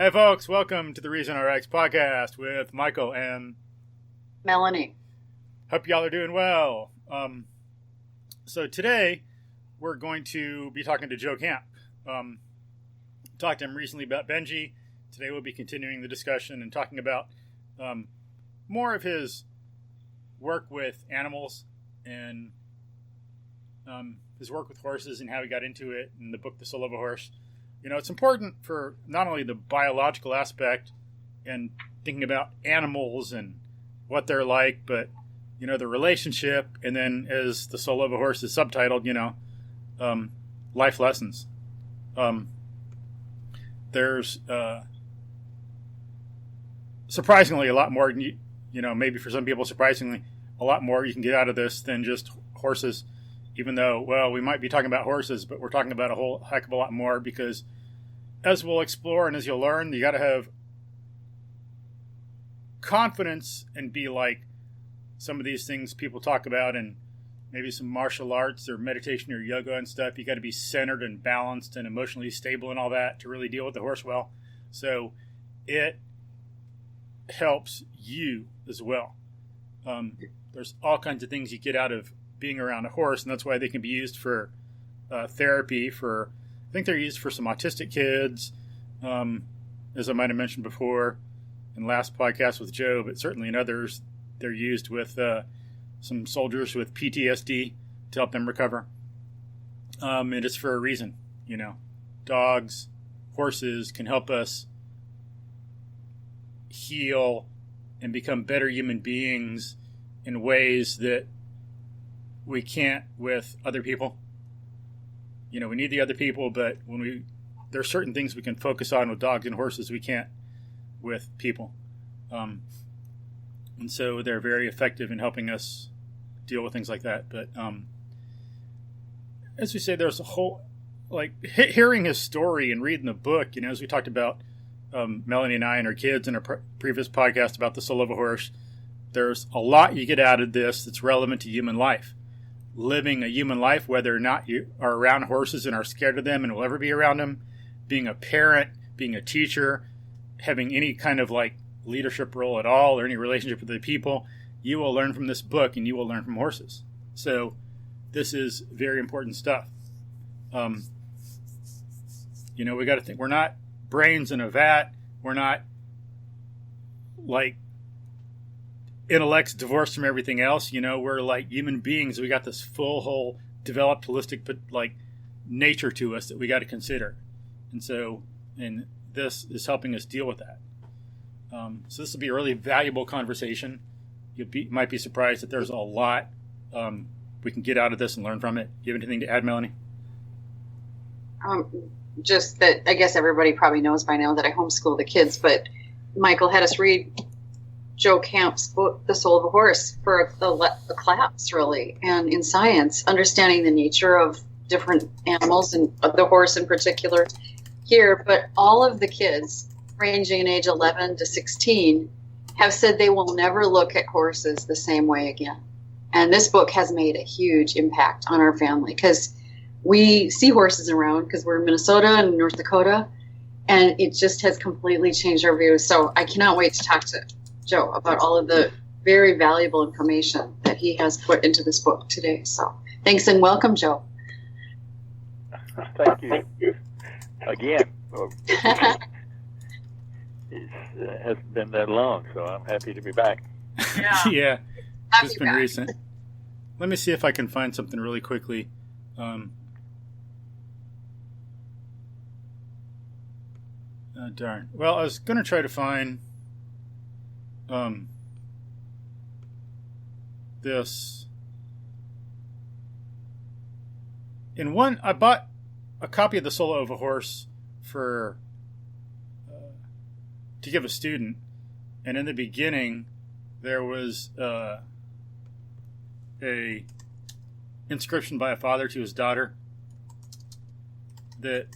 Hey folks, welcome to the Reason RX podcast with Michael and Melanie. Hope y'all are doing well. So today we're going to be talking to Joe Camp. Talked to him recently about Benji. Today we'll be continuing the discussion and talking about more of his work with animals and his work with horses and how he got into it in the book The Soul of a Horse. You know, it's important for not only the biological aspect and thinking about animals and what they're like, but, you know, the relationship. And then as The Soul of a Horse is subtitled, you know, life lessons. There's surprisingly a lot more, you know, maybe for some people, surprisingly, a lot more you can get out of this than just horses. Even though, well, we might be talking about horses, but we're talking about a whole heck of a lot more because as we'll explore and as you'll learn, you got to have confidence and be like some of these things people talk about and maybe some martial arts or meditation or yoga and stuff. You got to be centered and balanced and emotionally stable and all that to really deal with the horse well. So it helps you as well. There's all kinds of things you get out of being around a horse, and that's why they can be used for therapy. I think they're used for some autistic kids, as I might have mentioned before in last podcast with Joe, but certainly in others, they're used with some soldiers with PTSD to help them recover. It is for a reason, you know. Dogs, horses can help us heal and become better human beings in ways that we can't with other people. You know, we need the other people, but there are certain things we can focus on with dogs and horses we can't with people. And so they're very effective in helping us deal with things like that. But as we say, there's a whole, like, hearing his story and reading the book, you know, as we talked about Melanie and I and our kids in our previous podcast about The Soul of a Horse, there's a lot you get out of this that's relevant to human life. Living a human life, whether or not you are around horses and are scared of them and will ever be around them, being a parent, being a teacher, having any kind of like leadership role at all or any relationship with the people, you will learn from this book and you will learn from horses. So this is very important stuff. You know, we got to think we're not brains in a vat. We're not like intellects divorced from everything else. You know, we're like human beings. We got this full, whole, developed, holistic, but like nature to us that we got to consider. And so, and this is helping us deal with that. So this will be a really valuable conversation. Might be surprised that there's a lot we can get out of this and learn from it. You have anything to add, Melanie? Just that I guess everybody probably knows by now that I homeschool the kids, but Michael had us read Joe Camp's book, The Soul of a Horse, for the class, really, and in science, understanding the nature of different animals and the horse in particular here. But all of the kids, ranging in age 11 to 16, have said they will never look at horses the same way again. And this book has made a huge impact on our family because we see horses around because we're in Minnesota and North Dakota, and it just has completely changed our views. So I cannot wait to talk to Joe about all of the very valuable information that he has put into this book today. So thanks and welcome, Joe. Thank you. Again, it hasn't been that long, so I'm happy to be back. Yeah, it's been recent. Let me see if I can find something really quickly. Darn. Well, I was going to try to find this. In one, I bought a copy of The Soul of a Horse to give a student, and in the beginning there was a inscription by a father to his daughter that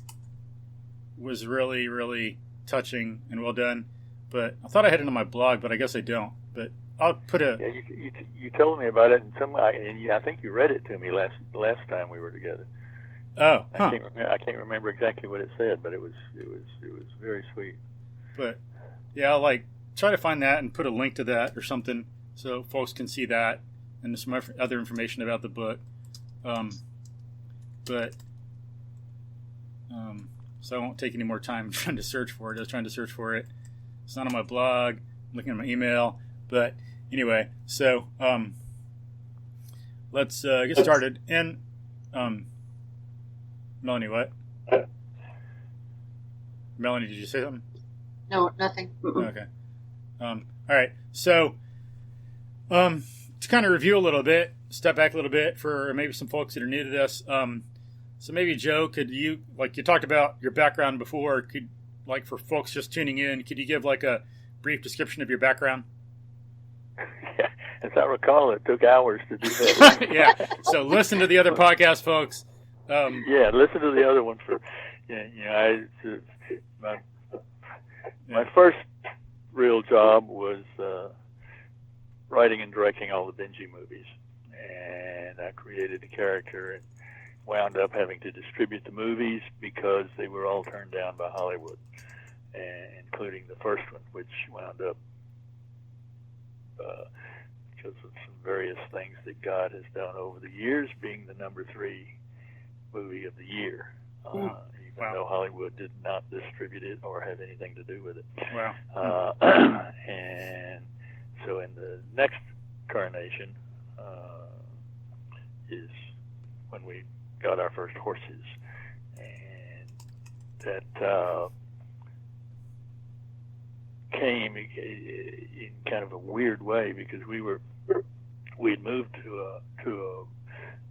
was really, really touching and well done. But I thought I had it on my blog, but I guess I don't. But I'll put a. Yeah, you told me about it, and I think you read it to me last time we were together. Oh, I can't remember exactly what it said, but it was very sweet. But yeah, I'll like try to find that and put a link to that or something so folks can see that and some other information about the book. So I won't take any more time trying to search for it. I was trying to search for it. It's not on my blog. I'm looking at my email. But anyway, so let's get started. And Melanie, what? Melanie, did you say something? No, nothing. Okay. All right. So to kind of review a little bit, step back a little bit for maybe some folks that are new to this. So maybe Joe, could you, like you talked about your background before, could, like for folks just tuning in, could you give like a brief description of your background? Yeah, as I recall, it took hours to do that. Yeah. So listen to the other podcast, folks. Yeah, listen to the other one for. My first real job was writing and directing all the Benji movies, and I created a character and wound up having to distribute the movies because they were all turned down by Hollywood, including the first one, which wound up because of some various things that God has done over the years, being the number 3 movie of the year, even though Hollywood did not distribute it or have anything to do with it. Wow. And so in the next incarnation is when we got our first horses, and that came in kind of a weird way because we'd moved to a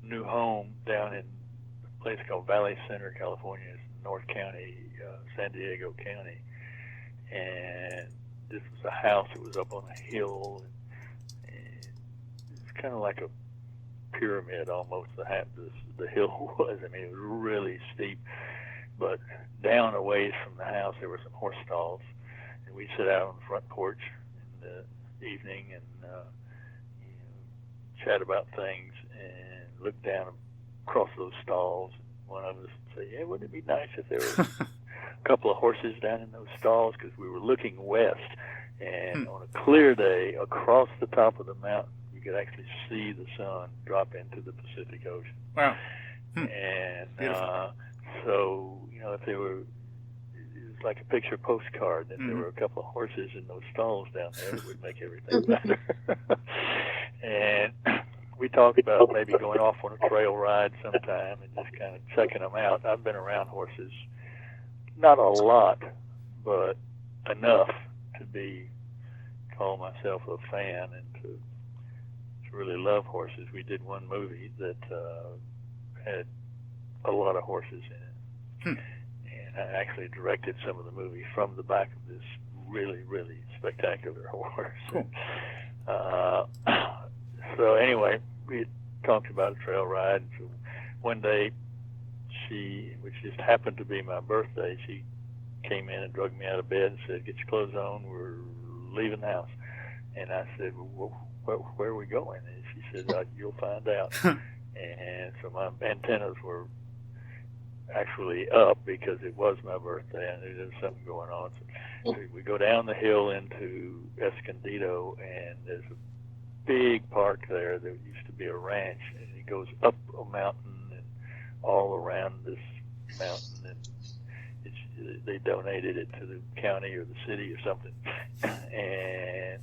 new home down in a place called Valley Center, California. It's North County, San Diego County, and this was a house that was up on a hill, and it's kind of like a pyramid almost. The hill was. I mean, it was really steep, but down a ways from the house there were some horse stalls, and we'd sit out on the front porch in the evening and chat about things and look down across those stalls. One of us would say, "Yeah, wouldn't it be nice if there were a couple of horses down in those stalls?" Because we were looking west, and on a clear day, across the top of the mountain, you could actually see the sun drop into the Pacific Ocean. Wow. And so, if there were, it was like a picture postcard, and there were a couple of horses in those stalls down there, it would make everything better. And we talked about maybe going off on a trail ride sometime and just kind of checking them out. I've been around horses, not a lot, but enough to call myself a fan and to really love horses. We did one movie that had a lot of horses in it, and I actually directed some of the movie from the back of this really, really spectacular horse. Cool. So anyway, we talked about a trail ride. So one day, which just happened to be my birthday, she came in and dragged me out of bed and said, "Get your clothes on, we're leaving the house." And I said, "Well, where are we going?" And she said, "You'll find out." And so my antennas were actually up because it was my birthday and there was something going on. So we go down the hill into Escondido, and there's a big park there that used to be a ranch, and it goes up a mountain and all around this mountain, and they donated it to the county or the city or something, and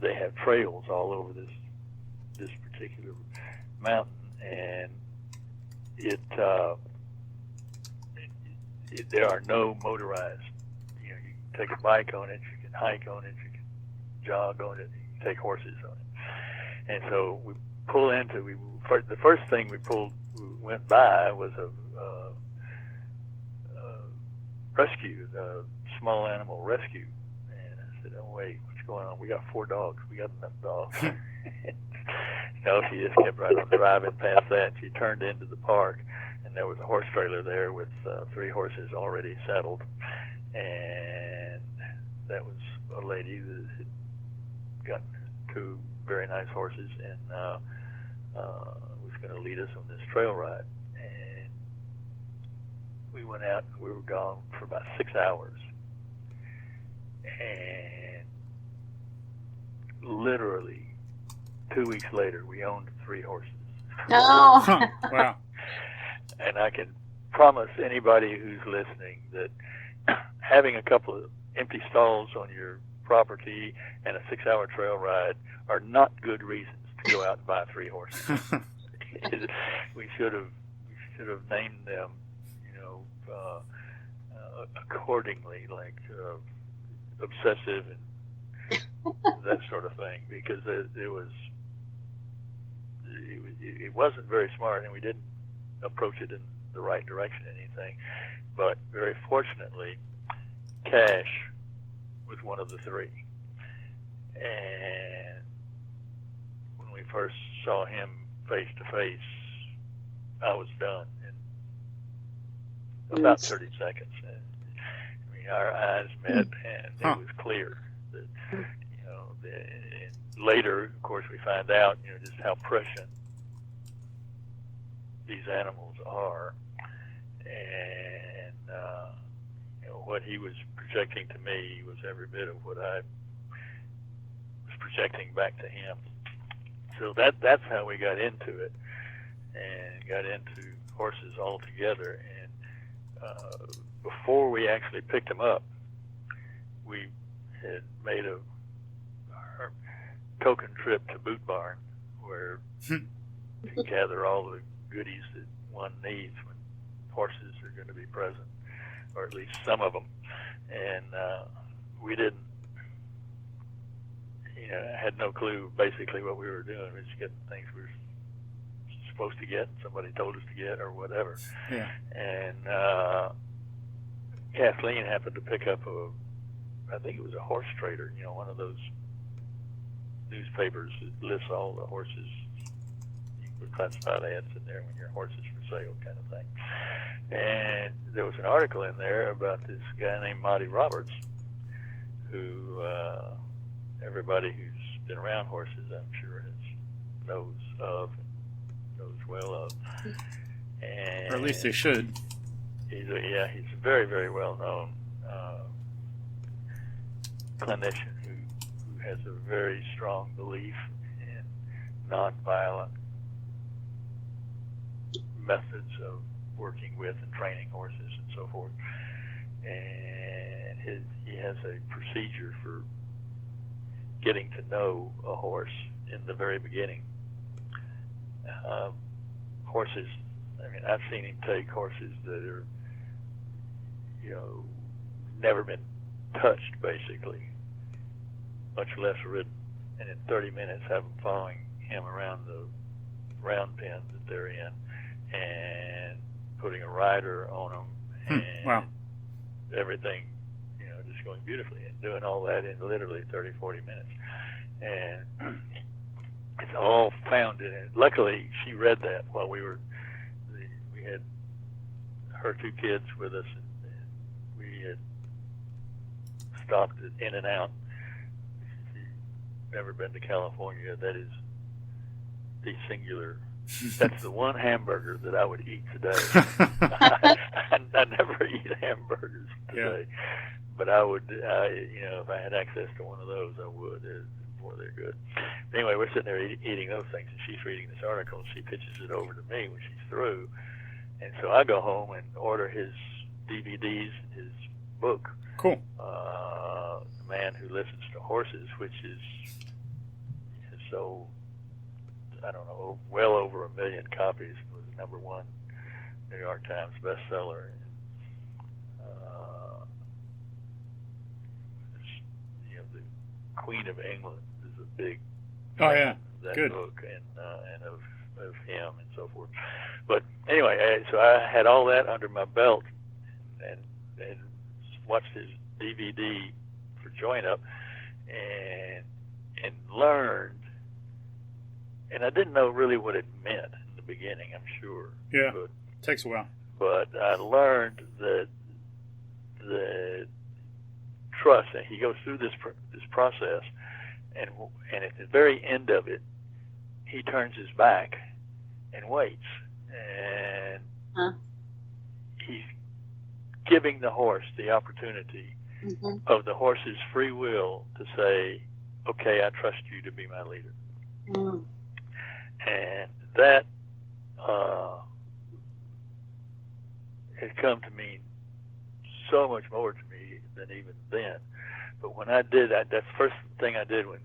they have trails all over this particular mountain, and there are no motorized. You can take a bike on it, you can hike on it, you can jog on it, you can take horses on it. And so we pull into. The first thing we went by was a rescue, a small animal rescue. And I said, "Oh wait, what's going on? We got 4 dogs. We got enough dogs." She just kept right on driving past that. She turned into the park, and there was a horse trailer there with 3 horses already saddled, and that was a lady that had got 2 very nice horses and was going to lead us on this trail ride. And we went out and we were gone for about 6 hours. And literally 2 weeks later, we owned 3 horses. No. Huh. Wow. And I can promise anybody who's listening that having a couple of empty stalls on your property and a 6-hour trail ride are not good reasons to go out and buy 3 horses. we should have named them, accordingly, like obsessive and that sort of thing, because it wasn't very smart, and we didn't approach it in the right direction, anything. But very fortunately, Cash was one of the 3. And when we first saw him face to face, I was done in about 30 seconds. I mean, our eyes met, and it was clear that, and later, of course, we find out, just how prescient these animals are, and what he was projecting to me was every bit of what I was projecting back to him. So that's how we got into it, and got into horses altogether. And before we actually picked him up, we had made our token trip to Boot Barn, where you gather all the goodies that one needs when horses are going to be present, or at least some of them. And we didn't, had no clue basically what we were doing. We were just getting things we were supposed to get, somebody told us to get, or whatever. Yeah. And Kathleen happened to pick up I think it was a horse trader, one of those newspapers that lists all the horses. You put classified ads in there when your horse is for sale, kind of thing. And there was an article in there about this guy named Monty Roberts, who everybody who's been around horses, I'm sure, knows of, and knows well of. And or at least they should. He's a very, very well-known clinician who has a very strong belief in nonviolent methods of working with and training horses and so forth. And he has a procedure for getting to know a horse in the very beginning. Horses, I've seen him take horses that are, never been touched, basically, much less ridden, and in 30 minutes have them following him around the round pen that they're in, and putting a rider on them, and wow. everything, just going beautifully, and doing all that in literally 30, 40 minutes. And it's all found in it. Luckily, she read that while we had her 2 kids with us, and we had stopped at In-N-Out. She's never been to California. That is the singular. That's the one hamburger that I would eat today. I never eat hamburgers today, but I would, if I had access to one of those, I would. Boy, they're good. Anyway, we're sitting there eating those things, and she's reading this article, and she pitches it over to me when she's through. And so I go home and order his DVDs, his book. Cool. The Man Who Listens to Horses, which is sold, I don't know, well over 1 million copies. It was the #1 New York Times bestseller. The Queen of England is a big that good book, and of him and so forth. But anyway, so I had all that under my belt, and watched his DVD for Join Up, and learned. And I didn't know really what it meant in the beginning, I'm sure. Yeah, takes a while. But I learned that the trust, and he goes through this process, and at the very end of it, he turns his back and waits, and he's giving the horse the opportunity of the horse's free will to say, okay, I trust you to be my leader. Mm. And that has come to mean so much more to me than even then. But when I did that, that's the first thing I did when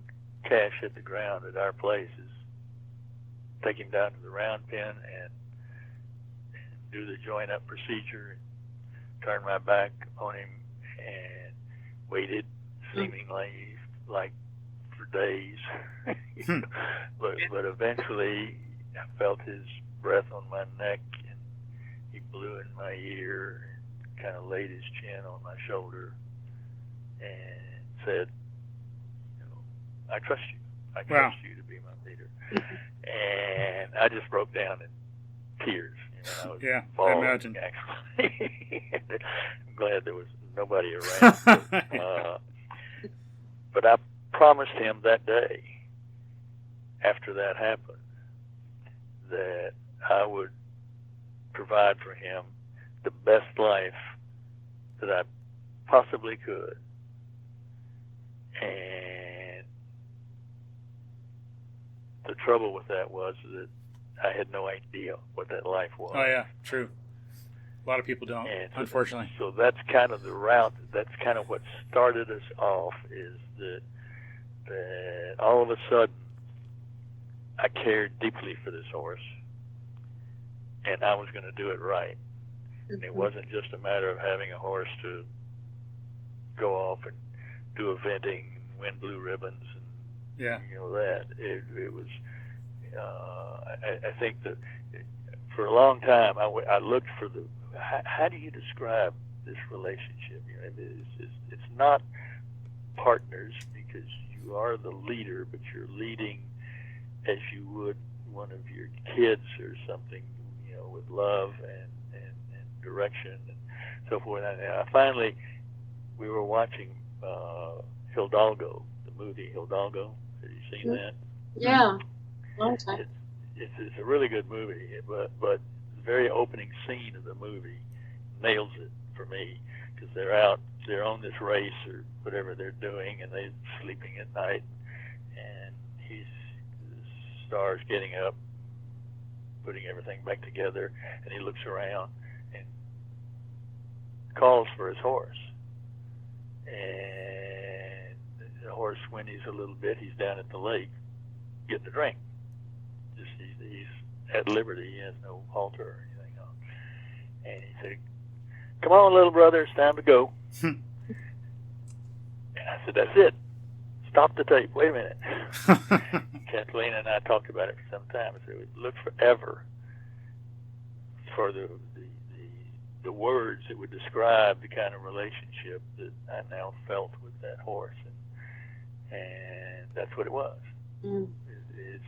Cash hit the ground at our place, is take him down to the round pen and do the join up procedure, and turn my back on him and waited seemingly like for days. but eventually I felt his breath on my neck, and he blew in my ear and kind of laid his chin on my shoulder and said, I trust you. I trust you to be my leader. And I just broke down in tears. I was I imagine. Actually. I'm glad there was nobody around. But I promised him that day, after that happened, that I would provide for him the best life that I possibly could. And the trouble with that was that I had no idea what that life was. Oh, yeah, true. A lot of people don't, unfortunately. So that's kind of the route, that's kind of what started us off, is that all of a sudden I cared deeply for this horse, and I was going to do it right. And it wasn't just a matter of having a horse to go off and do eventing and win blue ribbons and that. It was, I think that for a long time I looked for how do you describe this relationship? It's not partners, because you are the leader, but you're leading as you would one of your kids or something, with love and direction and so forth. And finally, we were watching Hidalgo, the movie Hidalgo. Have you seen that? Yeah, long time. It's a really good movie, but the very opening scene of the movie nails it for me, because they're on this race or whatever they're doing, and they're sleeping at night, and the star's getting up, putting everything back together, and he looks around and calls for his horse. And the horse whinnies a little bit. He's down at the lake getting a drink. He's at liberty. He has no halter or anything on. And he said, "Come on, little brother, it's time to go." And I said, "That's it. Stop the tape. Wait a minute." Kathleen and I talked about it for some time. I said, we looked forever for the words that would describe the kind of relationship that I now felt with that horse, and that's what it was. It's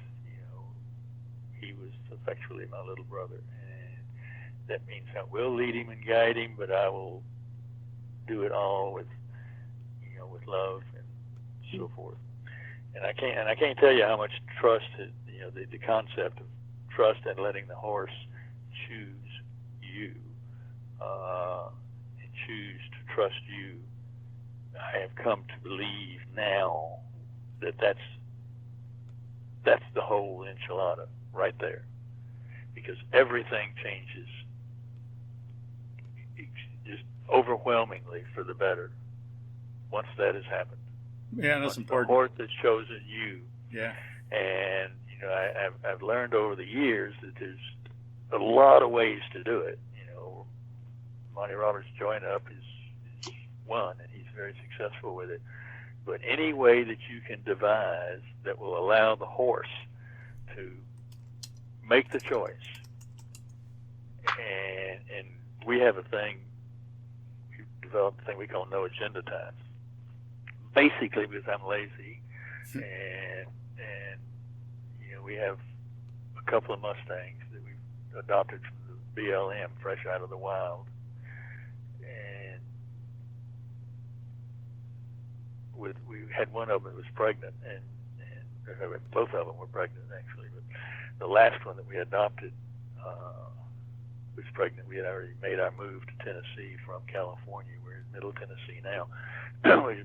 he was effectually my little brother, and that means I will lead him and guide him, but I will do it all with love and so forth. And I can't tell you how much trust, the concept of trust and letting the horse choose you, and choose to trust you. I have come to believe now that that's the whole enchilada right there, because everything changes just overwhelmingly for the better once that has happened. Yeah, that's important. The horse has chosen you. Yeah. And I've learned over the years that there's a lot of ways to do it. Monty Roberts' join up is one, and he's very successful with it. But any way that you can devise that will allow the horse to make the choice. And we have we've developed a thing we call no agenda times. Basically because I'm lazy, and we have a couple of Mustangs that we've adopted from the BLM, fresh out of the wild, and we had one of them that was pregnant, and both of them were pregnant actually, but the last one that we adopted was pregnant. We had already made our move to Tennessee from California. We're in Middle Tennessee now, We're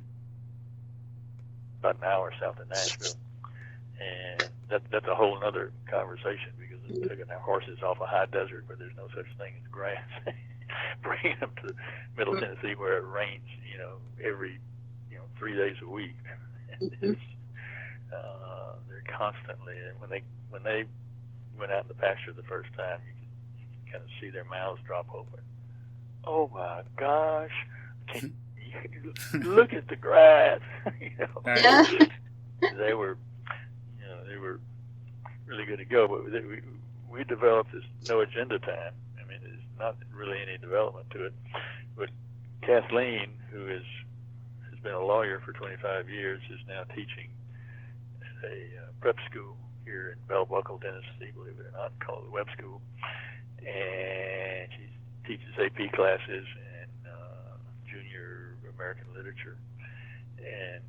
about an hour south of Nashville. And that's a whole other conversation, because it's taking our horses off a high desert where there's no such thing as grass, bringing them to Middle Tennessee where it rains, every 3 days a week. And it's, they're constantly, and when they went out in the pasture the first time, you could kind of see their mouths drop open. Oh my gosh! Can you look at the grass? Yeah. They were really good to go, but we developed this no agenda time. I mean, there's not really any development to it. But Kathleen, who has been a lawyer for 25 years, is now teaching at a prep school here in Bell Buckle, Tennessee, believe it or not, called the Web School. And she teaches AP classes and junior American literature. And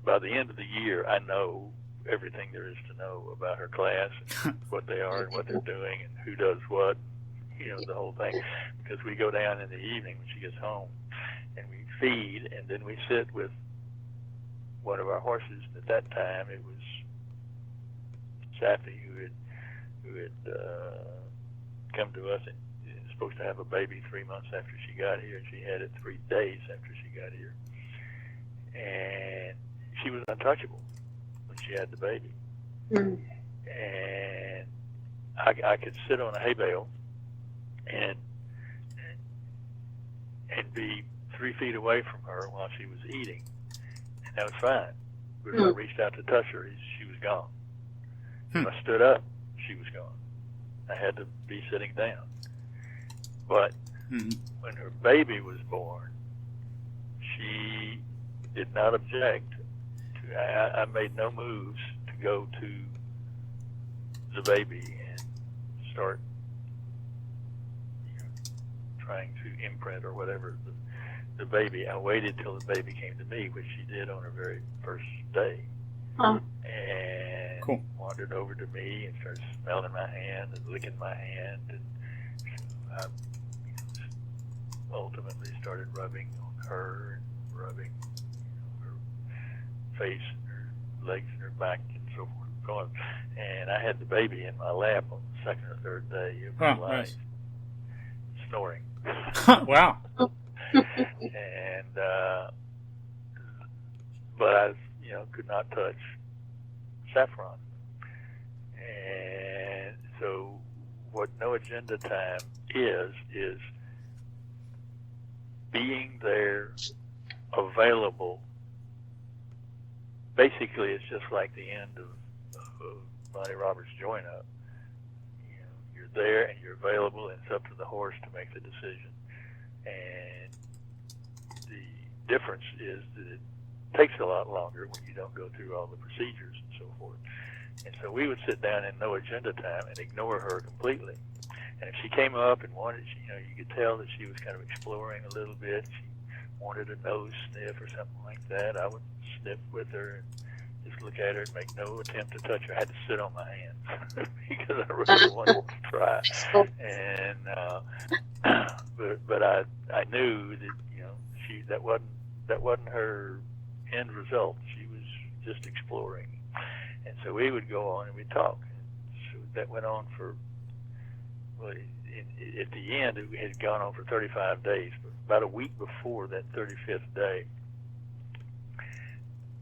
by the end of the year, I know everything there is to know about her class, and what they are and what they're doing and who does what, the whole thing. Because we go down in the evening when she gets home and we feed, and then we sit with one of our horses. At that time, it was Sappy, who had come to us and was supposed to have a baby 3 months after she got here, and she had it 3 days after she got here. And she was untouchable when she had the baby. Mm. And I could sit on a hay bale and be 3 feet away from her while she was eating, and that was fine. But if I reached out to touch her, she was gone. If I stood up, she was gone. I had to be sitting down. But when her baby was born, she did not object. I made no moves to go to the baby and start trying to imprint or whatever the baby. I waited till the baby came to me, which she did on her very first day. Huh. And Cool. wandered over to me and started smelling my hand and licking my hand, and I ultimately started rubbing on her and rubbing her face and her legs and her back and so forth. And I had the baby in my lap on the second or third day of her life, nice. snoring. Wow. And but I could not touch Saffron. And so what no agenda time is being there, available. Basically, it's just like the end of Bonnie Roberts' Join Up. You're there and you're available, and it's up to the horse to make the decision. And the difference is that it takes a lot longer when you don't go through all the procedures and so forth. And so we would sit down in no agenda time and ignore her completely. And if she came up and wanted, you could tell that she was kind of exploring a little bit. She wanted a nose sniff or something like that. I would sniff with her and just look at her and make no attempt to touch her. I had to sit on my hands because I really wanted to try. And but I knew that that wasn't her end result. She was just exploring. And so we would go on and we'd talk. And so that went on for, at the end, it had gone on for 35 days. But about a week before that 35th day,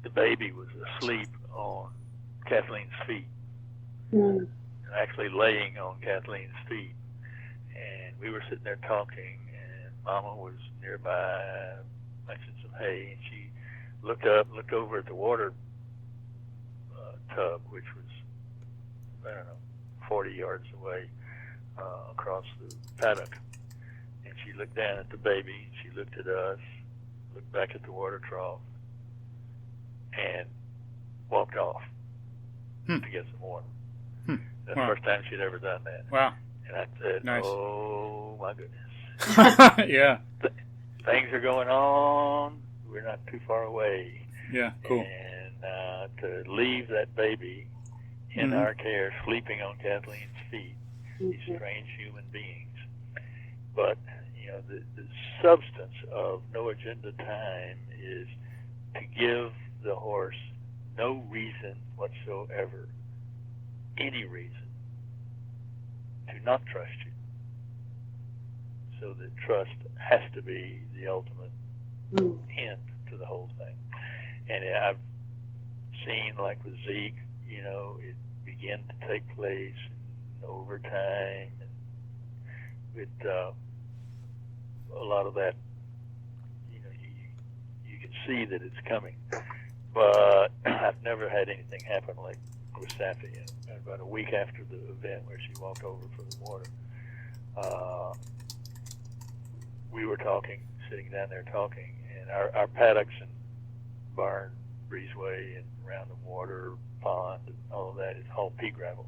the baby was asleep on Kathleen's feet, actually laying on Kathleen's feet. And we were sitting there talking, and Mama was nearby, munching some hay, and she looked over at the water tub, which was, 40 yards away across the paddock. And she looked down at the baby, she looked at us, looked back at the water trough, and walked off to get some water. That's the first time she'd ever done that. Wow. And I said, nice. Oh, my goodness. Yeah. Things are going on. We're not too far away. Yeah, cool. And to leave that baby in our care, sleeping on Kathleen's feet, these strange human beings. But, the substance of no agenda time is to give the horse no reason whatsoever, any reason, to not trust you. So that trust has to be the ultimate end to the whole thing. And I've seen, like with Zeke, it began to take place over time, and with a lot of that, you can see that it's coming. But I've never had anything happen like with Safi. About a week after the event where she walked over for the water, we were sitting down there talking, and our paddocks and barn, breezeway, and around the water, pond, and all of that is all pea gravel,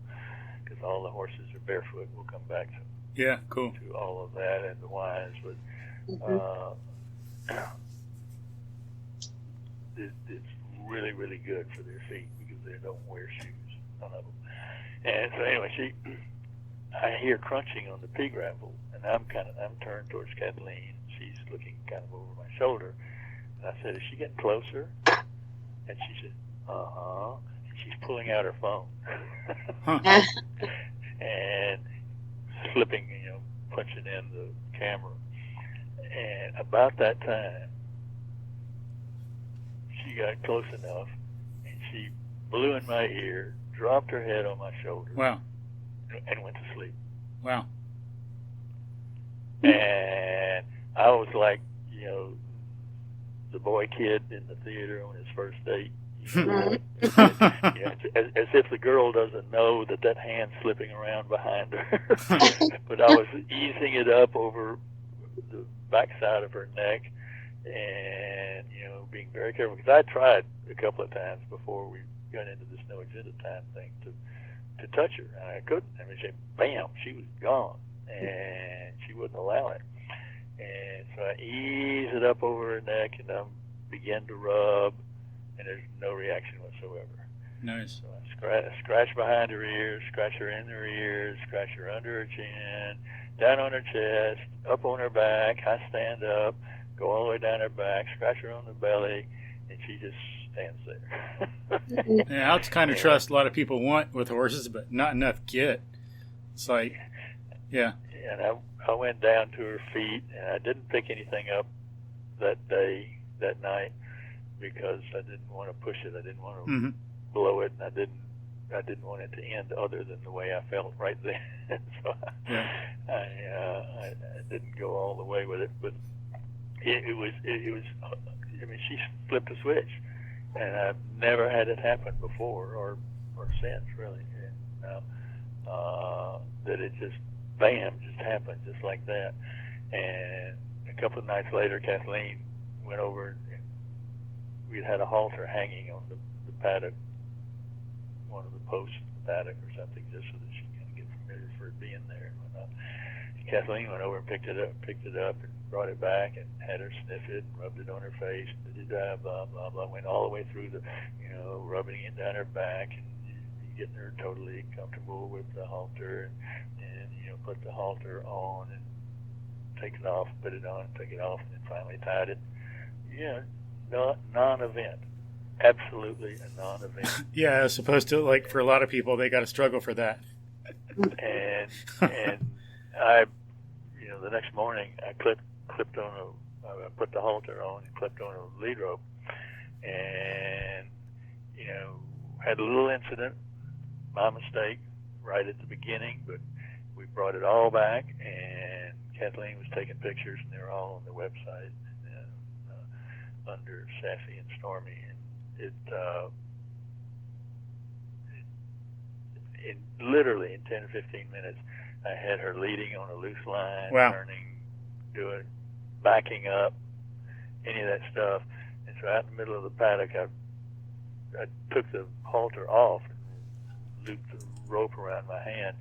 because all the horses are barefoot. We'll come back to cool. to all of that and the whys, but it's really, really good for their feet because they don't wear shoes, none of them. And so anyway, I hear crunching on the pea gravel, and I'm turned towards Kathleen. She's looking kind of over my shoulder, and I said, "Is she getting closer?" And she said, "Uh-huh." And she's pulling out her phone and slipping, punching in the camera. And about that time, she got close enough, and she blew in my ear, dropped her head on my shoulder, wow, and went to sleep. Wow. And I was like, the boy kid in the theater on his first date. As if the girl doesn't know that hand's slipping around behind her. But I was easing it up over the backside of her neck, and being very careful, because I tried a couple of times before we got into this no agenda time thing to touch her, and I couldn't. I mean, bam, she was gone, and she wouldn't allow it. And so I ease it up over her neck, and I begin to rub, and there's no reaction whatsoever. Nice. So I scratch behind her ears, scratch her in her ears, scratch her under her chin, down on her chest, up on her back. I stand up, go all the way down her back, scratch her on the belly, and she just stands there. Yeah, that's the kind of trust a lot of people want with horses, but not enough get. It's like, yeah. And I went down to her feet, and I didn't pick anything up that night, because I didn't want to push it. I didn't want to blow it, and I didn't want it to end other than the way I felt right then. So I didn't go all the way with it, but it was. I mean, she flipped a switch, and I've never had it happen before or since, really. And that it just happened just like that. And a couple of nights later, Kathleen went over, and we'd had a halter hanging on the paddock, one of the posts of the paddock or something, just so that she can get familiar for it being there and whatnot. And Kathleen went over and picked it up and brought it back and had her sniff it and rubbed it on her face, and blah, blah, blah, went all the way through the, rubbing it down her back and getting her totally comfortable with the halter, and put the halter on and take it off, put it on, take it off, and then finally tied it. Yeah, non-event. Absolutely a non-event. Yeah, as opposed to, like, for a lot of people, they got to struggle for that. And I, the next morning, I clipped on I put the halter on and clipped on a lead rope, and had a little incident, my mistake, right at the beginning, but we brought it all back, and Kathleen was taking pictures, and they're all on the website under Sassy and Stormy, and it literally in 10 or 15 minutes, I had her leading on a loose line, wow, turning, doing, backing up, any of that stuff. And so out in the middle of the paddock, I took the halter off and looped the rope around my hand,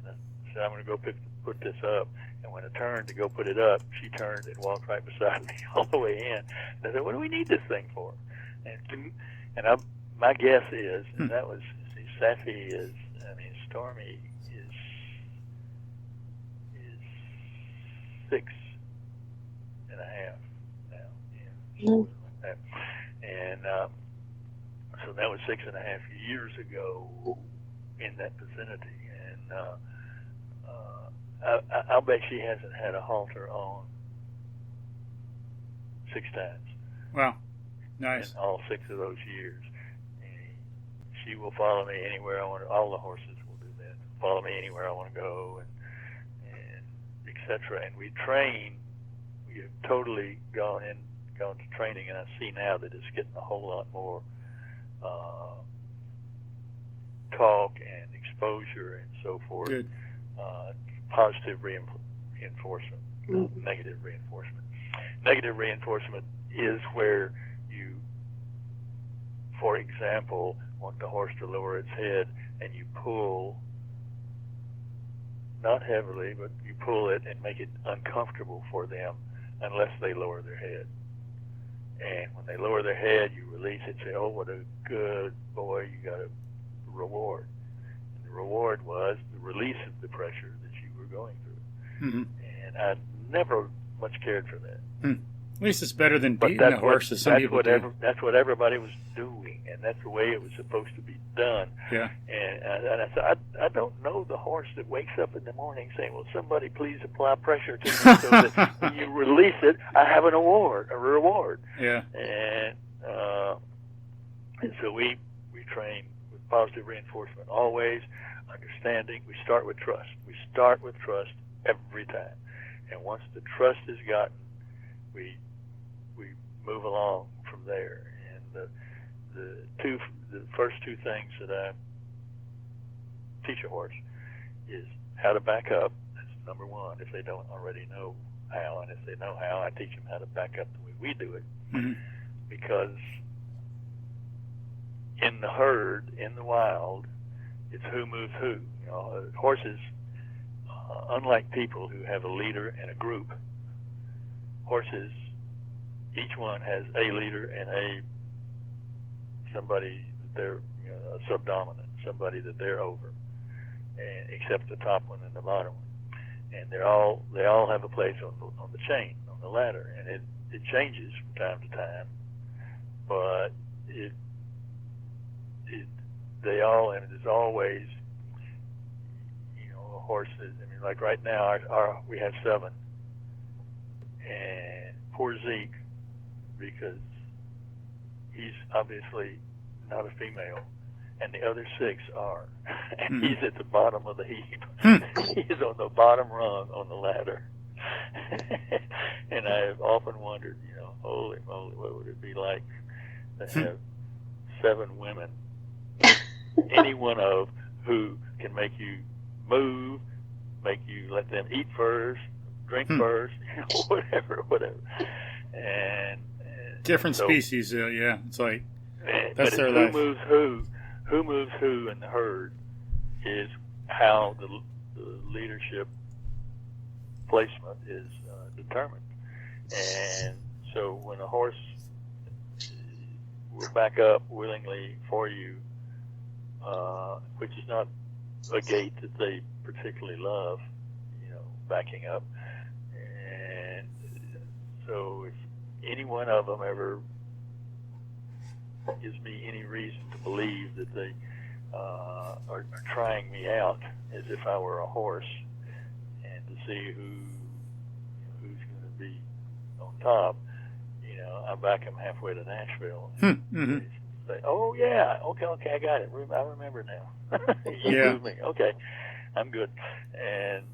and I said, "I'm going to go put this up." And when I turned to go put it up, she turned and walked right beside me all the way in. And I said, "What do we need this thing for?" And my guess is, and that was, Safi is, Stormy is 6 and a half now. Yeah, Mm. like that. And so that was 6.5 years ago in that vicinity. And I'll bet she hasn't had a halter on 6 times. Wow. Nice. In all 6 of those years. And she will follow me anywhere I want. All the horses will do that. Follow me anywhere I want to go, and etc. And we train. We have totally gone to training, and I see now that it's getting a whole lot more talk and exposure and so forth. Good. Positive reinforcement, negative reinforcement. Negative reinforcement is where you, for example, want the horse to lower its head, and you pull, not heavily, but you pull it and make it uncomfortable for them unless they lower their head. And when they lower their head, you release it and say, oh, what a good boy, you got a reward. And the reward was the release of the pressure that you were going through. Mm-hmm. And I never much cared for that. At least it's better than But beating the horse, as some people do. That's what everybody was doing, and that's the way it was supposed to be done. Yeah. And I said, I don't know the horse that wakes up in the morning saying, well, somebody please apply pressure to me so that when you release it, I have a reward. Yeah. And so we train with positive reinforcement always, understanding. We start with trust. We start with trust every time. And once the trust is gotten, we move along from there. And the first 2 things that I teach a horse is how to back up. That's number 1, if they don't already know how. And if they know how, I teach them how to back up the way we do it. Mm-hmm. Because in the herd, in the wild, it's who moves who. You know, horses, unlike people who have a leader and a group, horses, each one has a leader and somebody that they're, a subdominant, somebody that they're over, and except the top one and the bottom one, and they all have a place on the chain, on the ladder, and it changes from time to time, but and it's always, horses. I mean, like right now, we have 7, and poor Zeke, because he's obviously not a female, and the other 6 are, and he's at the bottom of the heap. He's on the bottom rung on the ladder, and I've often wondered, holy moly, what would it be like to have 7 women, any one of who can make you move, make you let them eat first, drink first, whatever. And different so, species, yeah. It's like that's but their who life. moves who in the herd is how the leadership placement is determined. And so when a horse will back up willingly for you, which is not a gait that they particularly love, backing up. And so if any one of them ever gives me any reason to believe that they are trying me out as if I were a horse, and to see who's going to be on top, I back them halfway to Nashville. Mm-hmm. Say, oh yeah, okay, I got it. I remember now. You moved me. Okay, I'm good. And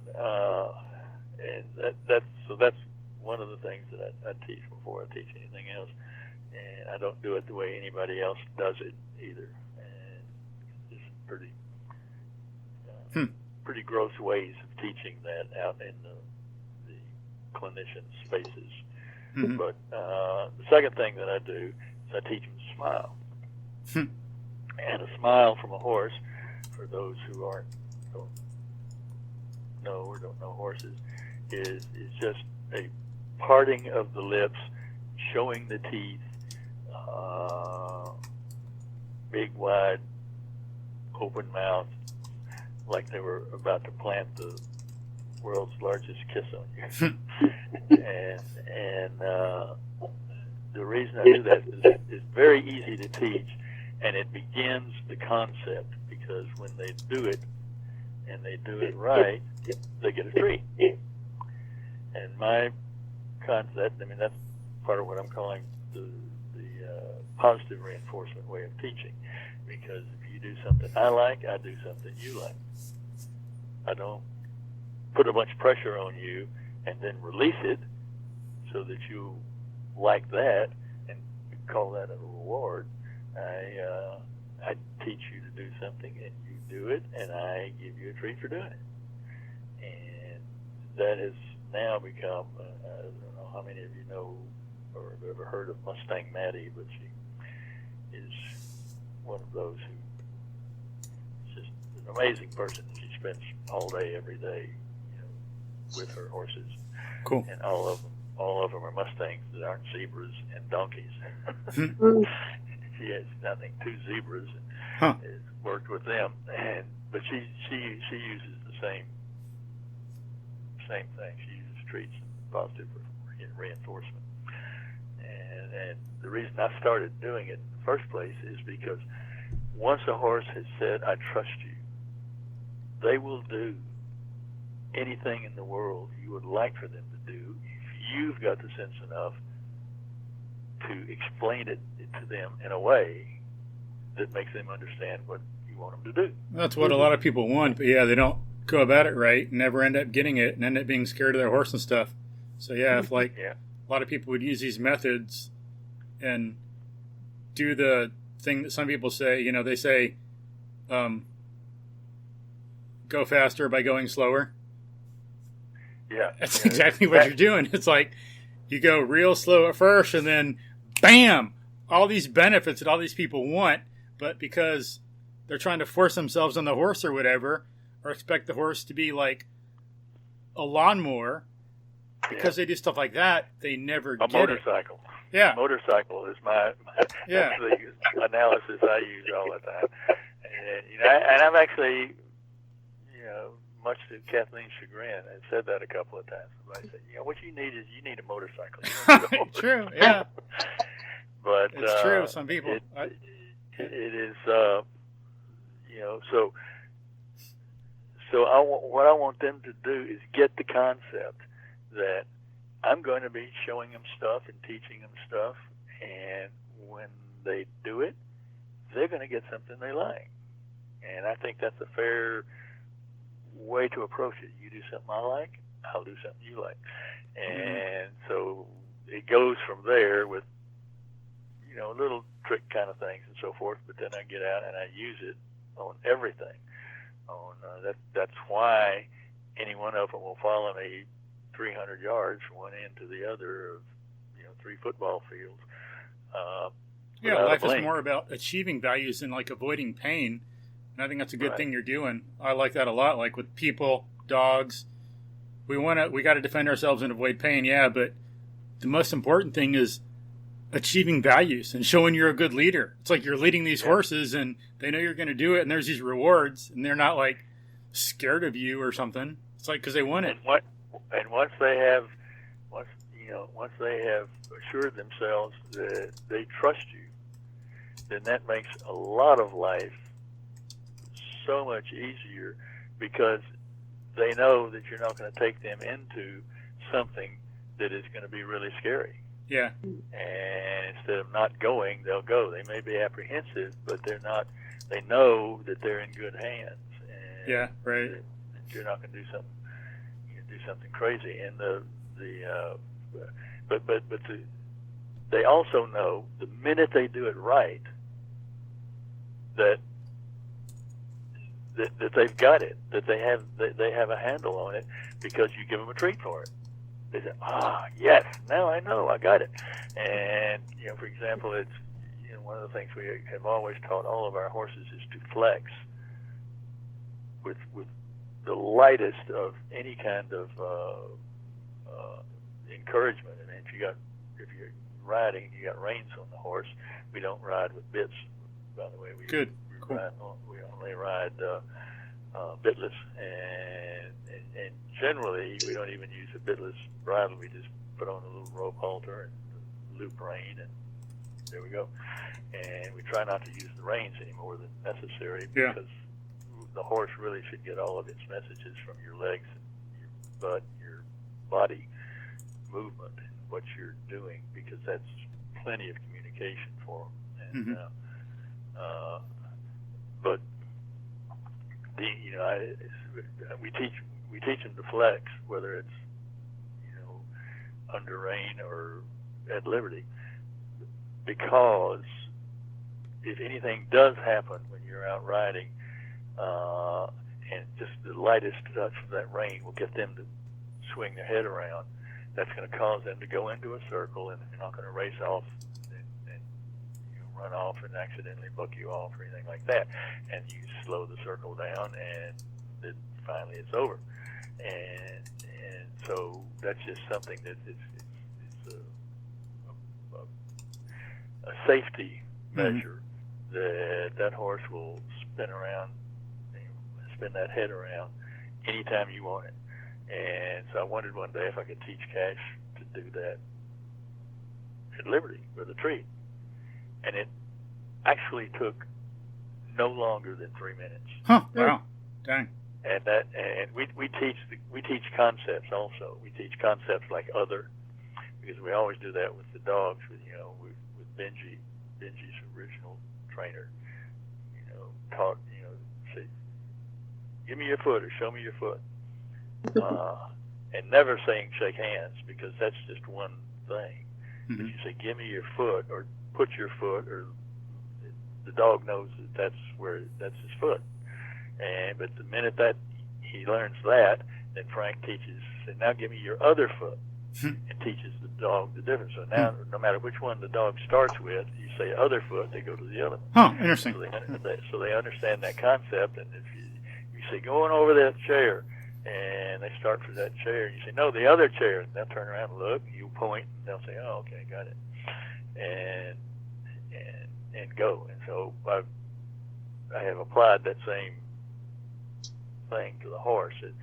that's one of the things that I teach before I teach anything else. And I don't do it the way anybody else does it either. And it's pretty gross ways of teaching that out in the clinician spaces. Mm-hmm. But the second thing that I do is I teach them to smile. And a smile from a horse, for those who don't know horses, is just a parting of the lips, showing the teeth, big, wide, open mouth, like they were about to plant the world's largest kiss on you. and the reason I do that is it's very easy to teach, and it begins the concept, because when they do it and they do it right, they get a treat. And my concept, I mean, that's part of what I'm calling the positive reinforcement way of teaching, because if you do something I like, I do something you like. I don't put a bunch of pressure on you and then release it so that you like that and call that a reward. I teach you to do something and you do it, and I give you a treat for doing it. And that has now become, I don't know how many of you know or have ever heard of Mustang Maddie, but she is one of those who is just an amazing person. She spends all day, every day, with her horses. Cool. And all of them are Mustangs that aren't zebras and donkeys. She has, I think, 2 zebras and has worked with them. But she uses the same thing. She uses treats and positive reinforcement. And the reason I started doing it in the first place is because once a horse has said, I trust you, they will do anything in the world you would like for them to do if you've got the sense enough to explain it to them in a way that makes them understand what you want them to do. That's what a lot of people want, but yeah, they don't go about it right and never end up getting it and end up being scared of their horse and stuff. So yeah, if a lot of people would use these methods and do the thing that some people say, they say go faster by going slower. Yeah. That's exactly what you're doing. It's like you go real slow at first and then bam, all these benefits that all these people want, but because they're trying to force themselves on the horse or whatever, or expect the horse to be like a lawnmower, because they do stuff like that, they never get motorcycle. It. Yeah. Motorcycle is my that's the analysis I use all the time. And I'm actually, much to Kathleen's chagrin, I said that a couple of times. I said, what you need is a motorcycle. True, yeah. But it's true. Some people. It is, So what I want them to do is get the concept that I'm going to be showing them stuff and teaching them stuff, and when they do it, they're going to get something they like. And I think that's a fair way to approach it. You do something I like, I'll do something you like. And so it goes from there with, little trick kind of things and so forth, but then I get out and I use it on everything. That's why any one of them will follow me 300 yards from one end to the other of 3 football fields. Life is more about achieving values than like avoiding pain, and I think that's a good thing you're doing. I like that a lot. Like with people, dogs, we got to defend ourselves and avoid pain. Yeah, but the most important thing is achieving values and showing you're a good leader. It's like you're leading these horses and they know you're going to do it, and there's these rewards, and they're not like scared of you or something. It's like because they want it. And once they have assured themselves that they trust you, then that makes a lot of life so much easier, because they know that you're not going to take them into something that is going to be really scary. Yeah. And instead of not going, they'll go. They may be apprehensive, but they're not. They know that they're in good hands. And yeah, right. That you're not going to do something. You can do something crazy. And they also know the minute they do it right that they've got it, that they have a handle on it, because you give them a treat for it. They say, yes, now I know, I got it. And, for example, it's, one of the things we have always taught all of our horses is to flex with the lightest of any kind of encouragement. And if you're riding, you got reins on the horse. We don't ride with bits, by the way. Good. We only ride bitless, and generally we don't even use a bitless bridle. We just put on a little rope halter and loop rein, and there we go. And we try not to use the reins any more than necessary, because the horse really should get all of its messages from your legs, and your butt, your body movement, and what you're doing, because that's plenty of communication for them. And but we teach them to flex, whether it's under rein or at liberty, because if anything does happen when you're out riding, and just the lightest touch of that rein will get them to swing their head around, that's going to cause them to go into a circle, and they're not going to race off and run off and accidentally buck you off or anything like that. And you slow the circle down, and then finally it's over. And so that's just something that it's a safety measure, that horse will spin around, spin that head around anytime you want it. And so I wondered one day if I could teach Cash to do that at liberty with a treat. And it actually took no longer than 3 minutes. Huh? Wow! Dang. And we teach concepts also. We teach concepts like other, because we always do that with the dogs. With Benji's original trainer, taught say, give me your foot or show me your foot, and never saying shake hands, because that's just one thing. But you say give me your foot or put your foot, or the dog knows that's his foot. But the minute that he learns that, then Frank teaches, and now give me your other foot, and teaches the dog the difference. So now, no matter which one the dog starts with, you say other foot, they go to the other one. Huh, interesting. So they understand that concept, and if you say, going over that chair, and they start for that chair, and you say, no, the other chair, and they'll turn around and look, and you point, and they'll say, oh, okay, got it, and go. And so I have applied that same thing to the horse, and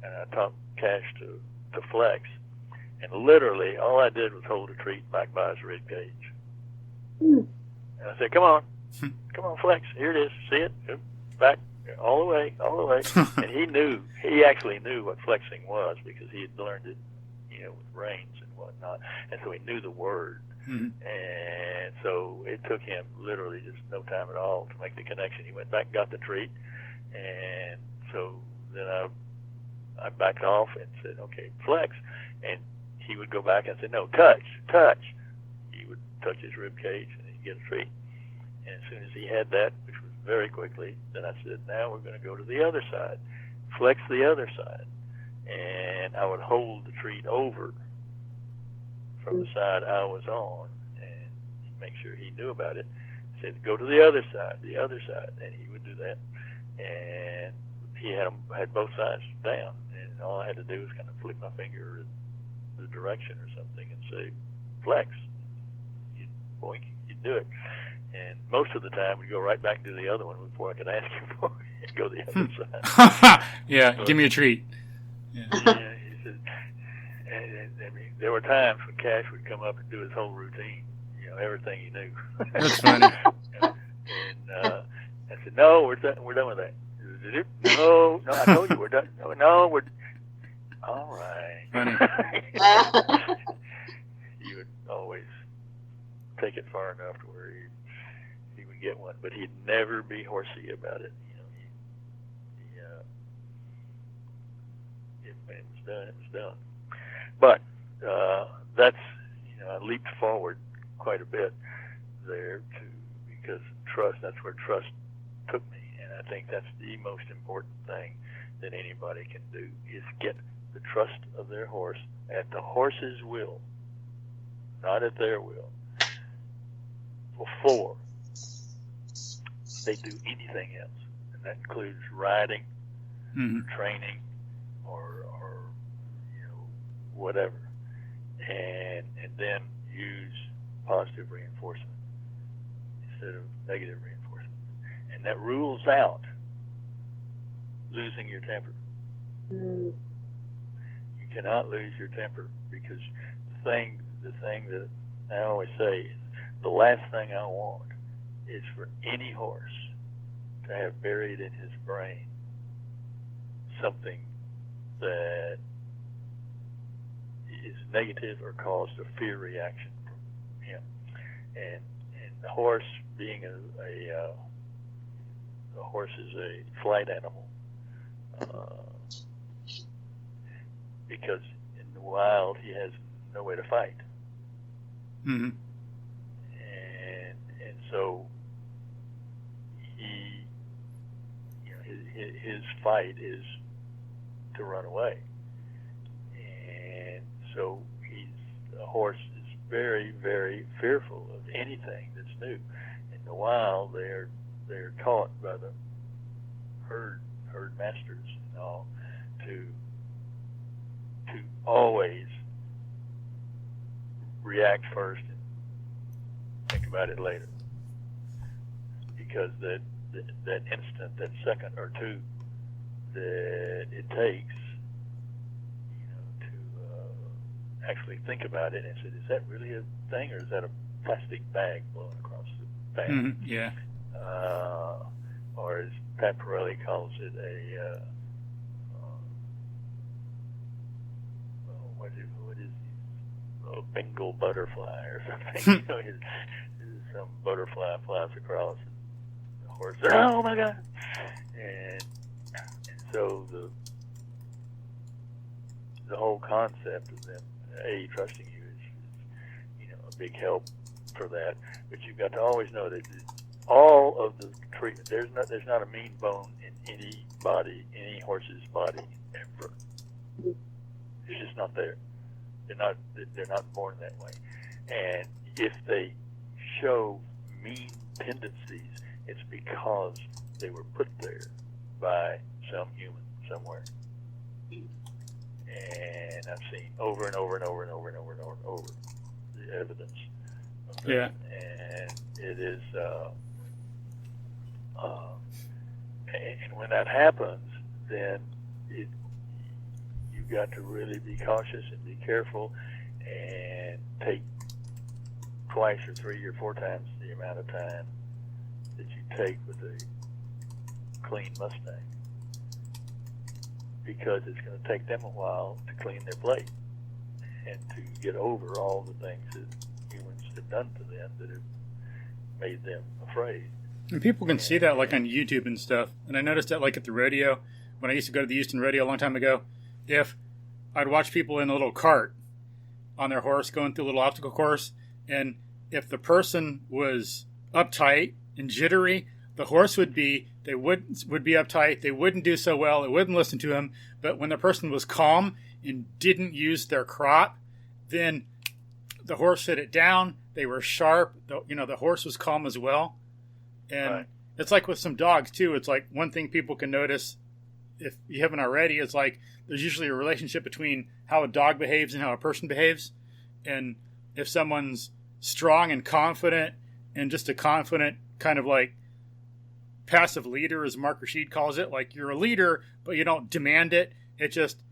I taught Cash to flex, and literally all I did was hold a treat back by his rib cage, and I said, come on, flex, here it is, see it, back, all the way, and he actually knew what flexing was, because he had learned it, with reins and whatnot, and so he knew the word. And so it took him literally just no time at all to make the connection. He went back and got the treat, and so then I backed off and said, okay, flex, and he would go back and say, no, touch. He would touch his rib cage, and he'd get a treat. And as soon as he had that, which was very quickly, then I said, now we're going to go to the other side, flex the other side, and I would hold the treat over from the side I was on, and make sure he knew about it. I said, go to the other side, and he would do that. And he had both sides down, and all I had to do was kind of flick my finger in the direction or something and say, flex. You'd boink, you'd do it. And most of the time, we'd go right back to the other one before I could ask him for it and go the other side. Yeah, give me a treat. Yeah, he said, and I mean, there were times when Cash would come up and do his whole routine, everything he knew. That's funny. And I said, no, we're done with that. No, I told you we're done. No, we're all right. Funny. He would always take it far enough to where he would get one, but he'd never be horsey about it. It was done. But that's, I leaped forward quite a bit there because trust, that's where trust took me. And I think that's the most important thing that anybody can do, is get the trust of their horse at the horse's will, not at their will, before they do anything else. And that includes riding, training, or whatever. And then use positive reinforcement instead of negative reinforcement. And that rules out losing your temper. Mm. You cannot lose your temper, because the thing that I always say is, the last thing I want is for any horse to have buried in his brain something that is negative or caused a fear reaction from him. And the horse, being a horse is a flight animal, because in the wild he has no way to fight. Mm-hmm. And so he, his fight is to run away. And so a horse is very, very fearful of anything that's new. In the wild, they're taught by the herd masters and all to always react first and think about it later, because that instant, that second or two that it takes, to actually think about it and say, is that really a thing, or is that a plastic bag blowing across the path? Mm-hmm. Yeah. Or as Pat Pirelli calls it, what is a Bengal butterfly or something? Some butterfly flies across, and the horse says, "Oh my God!" And so the whole concept of them trusting you is a big help for that. But you've got to always know that all of the treatment, there's not a mean bone in any horse's body ever. It's just not there. They're not born that way. And if they show mean tendencies, it's because they were put there by some human somewhere. And I've seen over and over and over and over and over and over and over the evidence of that. Yeah. And it is and when that happens, then you've got to really be cautious and be careful, and take twice or 3 or 4 times the amount of time that you take with a clean Mustang, because it's going to take them a while to clean their plate and to get over all the things that humans have done to them that have made them afraid. And people can see that, like, on YouTube and stuff. And I noticed that, like, at the rodeo, when I used to go to the Houston rodeo a long time ago, if I'd watch people in a little cart on their horse going through a little obstacle course, and if the person was uptight and jittery, the horse would be uptight, they wouldn't do so well, it wouldn't listen to him. But when the person was calm and didn't use their crop, then the horse set it down, they were sharp, the horse was calm as well. And right. It's like with some dogs too. It's like one thing people can notice, if you haven't already, is like there's usually a relationship between how a dog behaves and how a person behaves. And if someone's strong and confident and just a confident kind of like passive leader, as Mark Rashid calls it, like you're a leader, but you don't demand it. It just,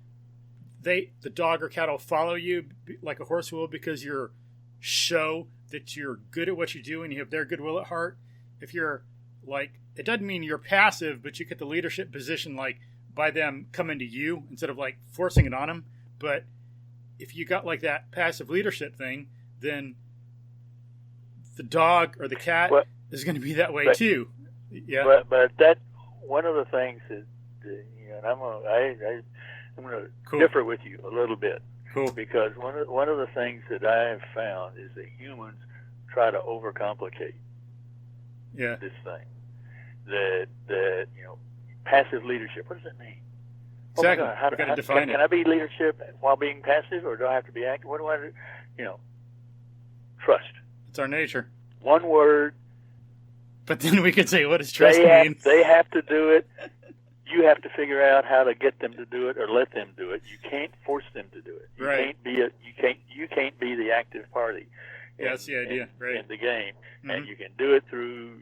the dog or cat will follow you like a horse will, because you show that you're good at what you do and you have their goodwill at heart. If you're like, it doesn't mean you're passive, but you get the leadership position like by them coming to you instead of like forcing it on them. But if you got like that passive leadership thing, then the dog or the cat is going to be that way too. Yeah. But that one of the things is, and I'm going to differ with you a little bit. Cool. Because one of the things that I have found is that humans try to overcomplicate this thing. That passive leadership. What does that mean? Exactly. Oh my God, can I be leadership while being passive, or do I have to be active? What do I do? Trust. It's our nature. One word. But then we could say, what does trust mean? They have to do it. You have to figure out how to get them to do it or let them do it. You can't force them to do it. You right. You can't be the active party. Yeah, that's the idea, right? In the game. Mm-hmm. And you can do it through,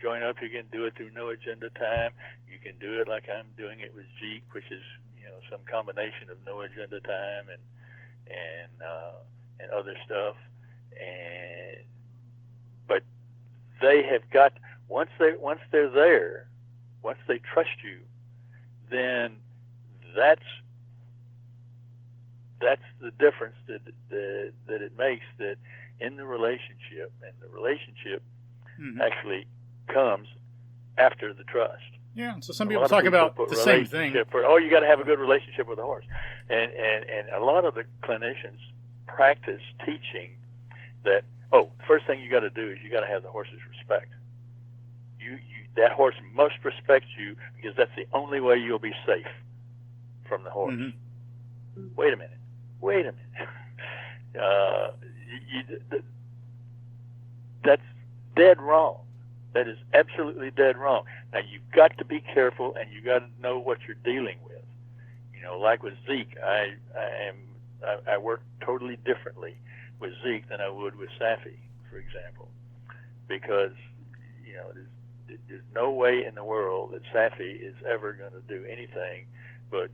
join up. You can do it through no agenda time. You can do it like I'm doing it with Zeke, which is, some combination of no agenda time and other stuff. But they have got, once they're there, once they trust you, then that's the difference that it makes, that in the relationship, and the relationship actually comes after the trust. Yeah, so some people talk about the same thing. You got to have a good relationship with a horse, and a lot of the clinicians practice teaching that. The first thing you got to do is you got to have the horse's respect. That horse must respect you, because that's the only way you'll be safe from the horse. Mm-hmm. Wait a minute. That's dead wrong. That is absolutely dead wrong. Now, you've got to be careful, and you got to know what you're dealing with. Like with Zeke, I work totally differently with Zeke than I would with Safi, for example, because there's no way in the world that Safi is ever going to do anything but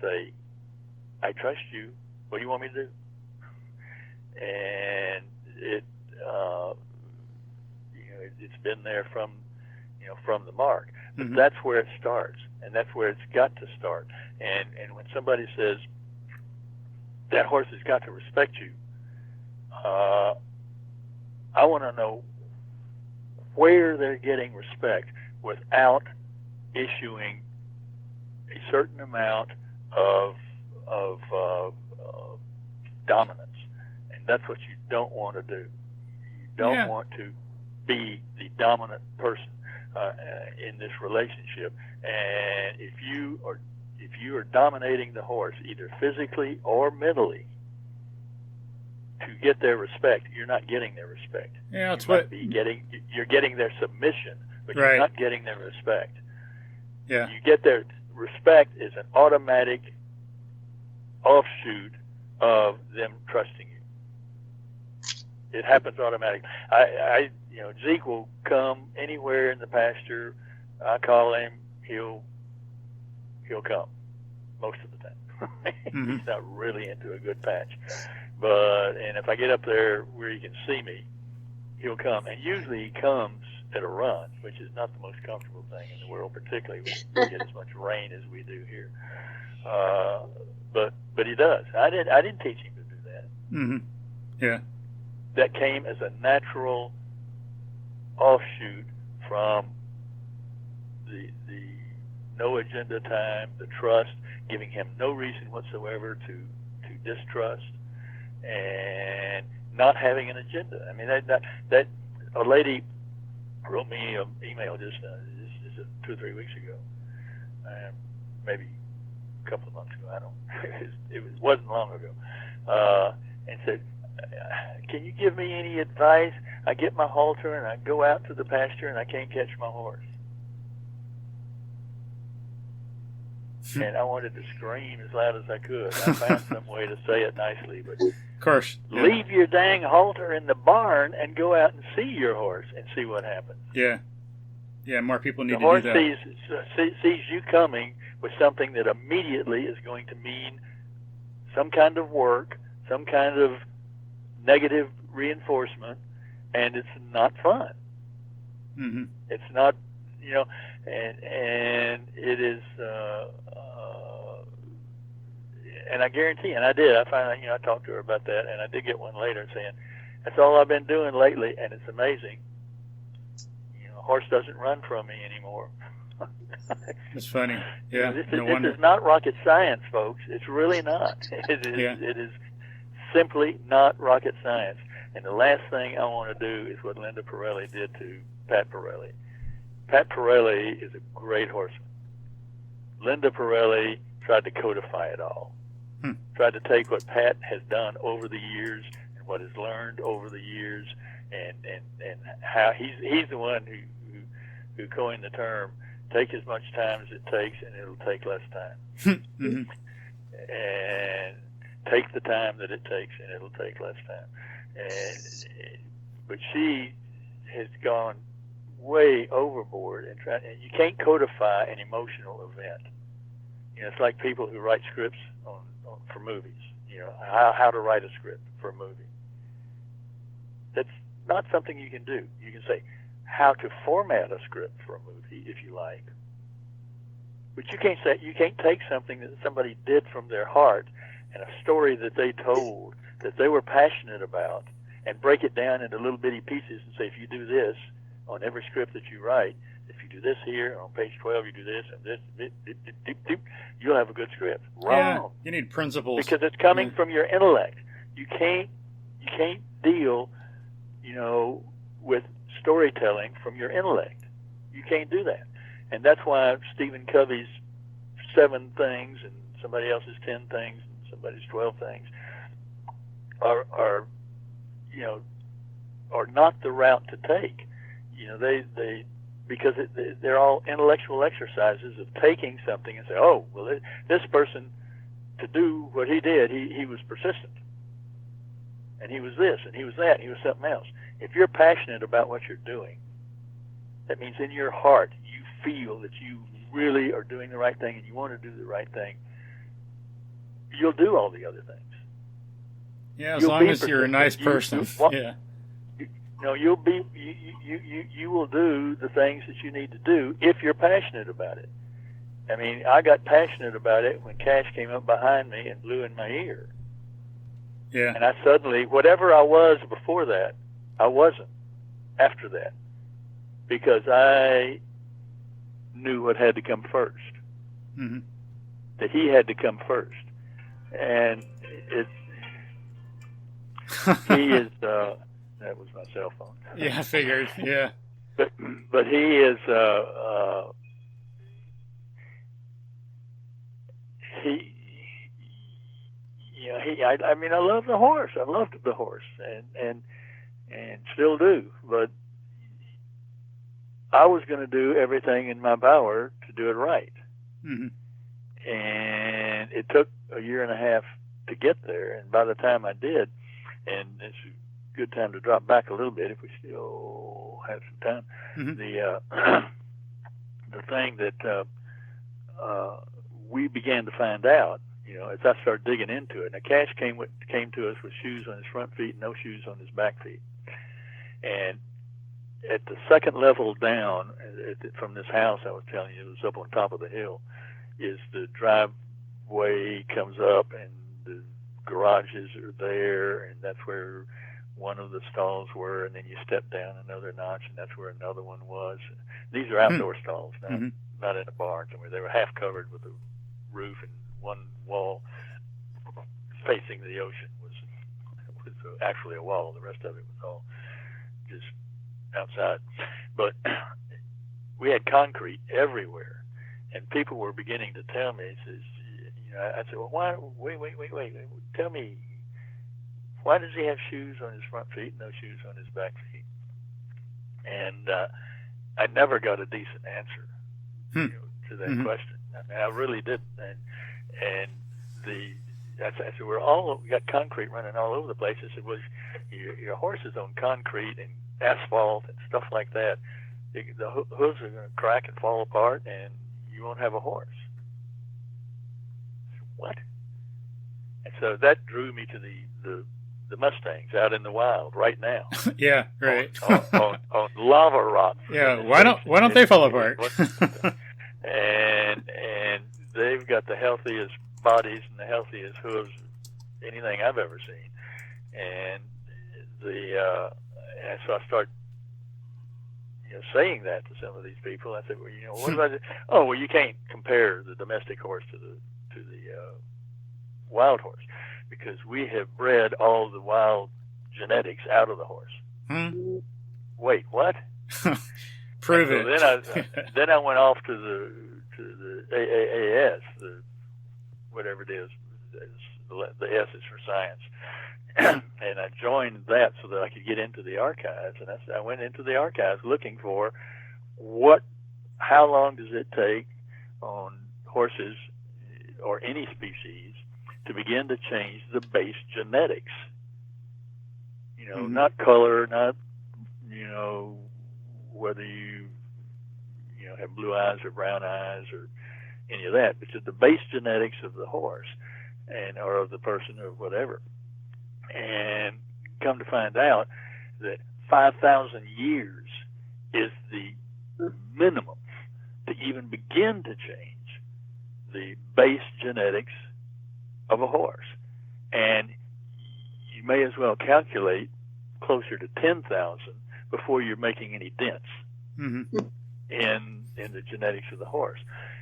say, "I trust you. What do you want me to do?" And it's been there from the mark. But that's where it starts, and that's where it's got to start. And when somebody says that horse has got to respect you, I want to know where they're getting respect without issuing a certain amount of dominance, and that's what you don't want to do. You don't want to be the dominant person in this relationship. And if you are dominating the horse, either physically or mentally, to get their respect, you're not getting their respect. Yeah, that's you're getting their submission, but you're not getting their respect. Yeah, you get their respect is an automatic offshoot of them trusting you. It happens automatically. Zeke will come anywhere in the pasture. I call him. He'll come most of the time. He's not really into a good patch, and if I get up there where he can see me, he'll come. And usually he comes at a run, which is not the most comfortable thing in the world, particularly when we get as much rain as we do here. But he does. I didn't teach him to do that. Mm-hmm. Yeah. That came as a natural offshoot from the no agenda time, the trust, giving him no reason whatsoever to distrust, and not having an agenda. I mean, that a lady wrote me an email just 2 or 3 weeks ago, maybe a couple of months ago. I don't. Wasn't long ago, and said, "Can you give me any advice? I get my halter and I go out to the pasture and I can't catch my horse." And I wanted to scream as loud as I could. I found some way to say it nicely, but of course, leave your dang halter in the barn and go out and see your horse and see what happens. Yeah, more people need to do that. The horse sees you coming with something that immediately is going to mean some kind of work, some kind of negative reinforcement, and it's not fun. Mm-hmm. It's not, and it is, and I guarantee, and I did, I finally, I talked to her about that, and I did get one later saying, that's all I've been doing lately, and it's amazing. A horse doesn't run from me anymore. It's funny. Yeah. This is not rocket science, folks. It's really not. It is simply not rocket science. And the last thing I want to do is what Linda Pirelli did to Pat Pirelli. Pat Pirelli is a great horseman. Linda Pirelli tried to codify it all. Tried to take what Pat has done over the years and what has learned over the years, and how he's the one who coined the term, take as much time as it takes and it'll take less time. And take the time that it takes and it'll take less time. and but she has gone way overboard and you can't codify an emotional event. It's like people who write scripts for movies. How to write a script for a movie. That's not something you can do. You can say how to format a script for a movie if you like, but you can't take something that somebody did from their heart and a story that they told that they were passionate about and break it down into little bitty pieces and say, if you do this on every script that you write, if you do this here on page 12, you do this and this, you'll have a good script. Wrong. Yeah, you need principles because it's coming from your intellect. You can't deal, with storytelling from your intellect. You can't do that, and that's why Stephen Covey's 7 things and somebody else's 10 things and somebody's 12 things are not the route to take. Because they're all intellectual exercises of taking something and say, oh, well, this person, to do what he did, he was persistent. And he was this, and he was that, and he was something else. If you're passionate about what you're doing, that means in your heart you feel that you really are doing the right thing and you want to do the right thing, you'll do all the other things. Yeah, as long as you're a nice person. Yeah. You will do the things that you need to do if you're passionate about it. I mean, I got passionate about it when Cash came up behind me and blew in my ear. Yeah. And I suddenly, whatever I was before that, I wasn't after that, because I knew what had to come first. Mm-hmm. That he had to come first, and he is. That was my cell phone. Yeah, I figured. Yeah. But he is. I mean, I love the horse. I loved the horse, and still do. But I was going to do everything in my power to do it right. Mm-hmm. And it took a year and a half to get there. And by the time I did, and it's a good time to drop back a little bit if we still have some time. Mm-hmm. The thing that we began to find out, as I started digging into it. Now, Cash came to us with shoes on his front feet, no shoes on his back feet. And at the second level down from this house I was telling you, it was up on top of the hill, is the driveway comes up and the garages are there, and that's where one of the stalls were, and then you step down another notch, and that's where another one was. These are outdoor stalls, not in the barns. I mean, they were half covered with a roof, and one wall facing the ocean was actually a wall. The rest of it was all just outside. But we had concrete everywhere, and people were beginning to tell me, I said, well, why? Wait. Tell me, why does he have shoes on his front feet and no shoes on his back feet? And I never got a decent answer to that question. I mean, I really didn't. And I said, we got concrete running all over the place. I said, well, your horse is on concrete and asphalt and stuff like that. The hooves are going to crack and fall apart, and you won't have a horse. I said, what? And so that drew me to the Mustangs out in the wild right now. Yeah, right. on lava rock. Yeah, why don't they fall apart? and they've got the healthiest bodies and the healthiest hooves anything I've ever seen. And and so I start saying that to some of these people. I said, well, what about it? Oh, well, you can't compare the domestic horse to the wild horse, because we have bred all the wild genetics out of the horse. Wait, what? Prove it. Then I went off to the AAAS, the whatever it is. The S is for science. And I joined that so that I could get into the archives. And I went into the archives looking for how long does it take on horses or any species to begin to change the base genetics. not color, not, whether you have blue eyes or brown eyes or any of that, but just the base genetics of the horse or of the person or whatever. And come to find out that 5,000 years is the minimum to even begin to change the base genetics of a horse. And you may as well calculate closer to 10,000 before you're making any dents in the genetics of the horse.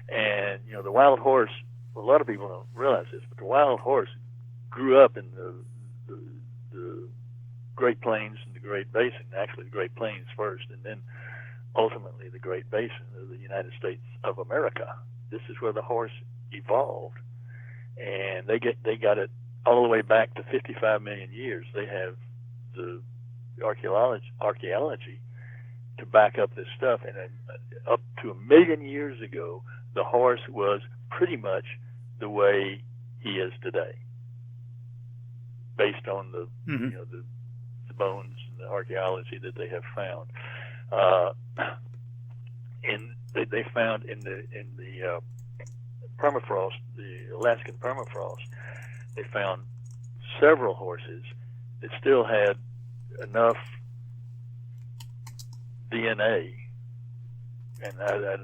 And, the wild horse, a lot of people don't realize this, but the wild horse grew up in the Great Plains and the Great Basin, actually the Great Plains first, and then ultimately the Great Basin of the United States of America. This is where the horse evolved, and they got it all the way back to 55 million years. They have the archaeology to back up this stuff, and up to 1 million years ago, the horse was pretty much the way he is today, based on the the bones and the archaeology that they have found. They found in the permafrost, the Alaskan permafrost, they found several horses that still had enough DNA, and I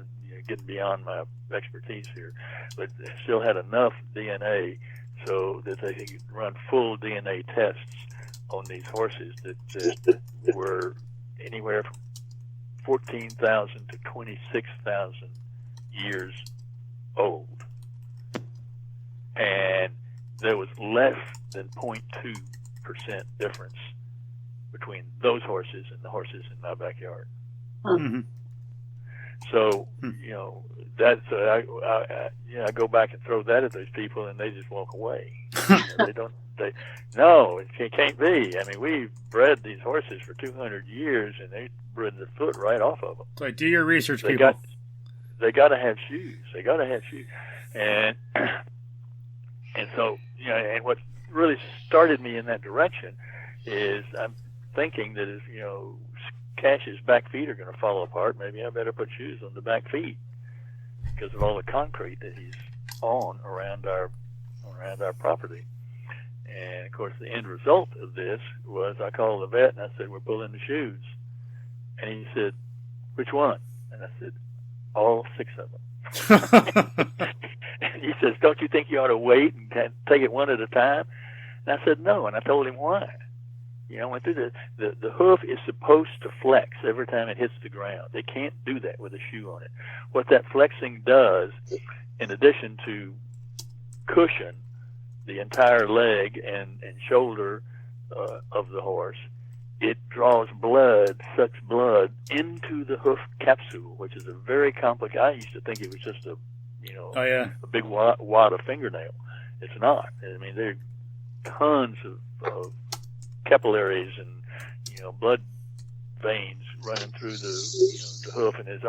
getting beyond my expertise here, but they still had enough DNA so that they could run full DNA tests on these horses that were anywhere from 14,000 to 26,000 years old. And there was less than 0.2% difference between those horses and the horses in my backyard. Mm-hmm. So, that's I go back and throw that at those people, and they just walk away. No, it can't be. I mean, we've bred these horses for 200 years, and they bred the foot right off of them. So do your research, people. They got to have shoes. And so, and what really started me in that direction is I'm thinking that if, Cash's back feet are going to fall apart, maybe I better put shoes on the back feet because of all the concrete that he's on around our property. And of course, the end result of this was I called the vet and I said, "We're pulling the shoes." And he said, "Which one?" And I said, "All 6 of them." And he says, "Don't you think you ought to wait and take it one at a time?" And I said, "No." And I told him why. I went through the hoof is supposed to flex every time it hits the ground. They can't do that with a shoe on it. What that flexing does, in addition to cushion the entire leg and shoulder of the horse, it draws blood, sucks blood into the hoof capsule, which is a very complicated. I used to think it was just a big wad of fingernail. It's not. I mean, there are tons of capillaries and blood veins running through the hoof, and it's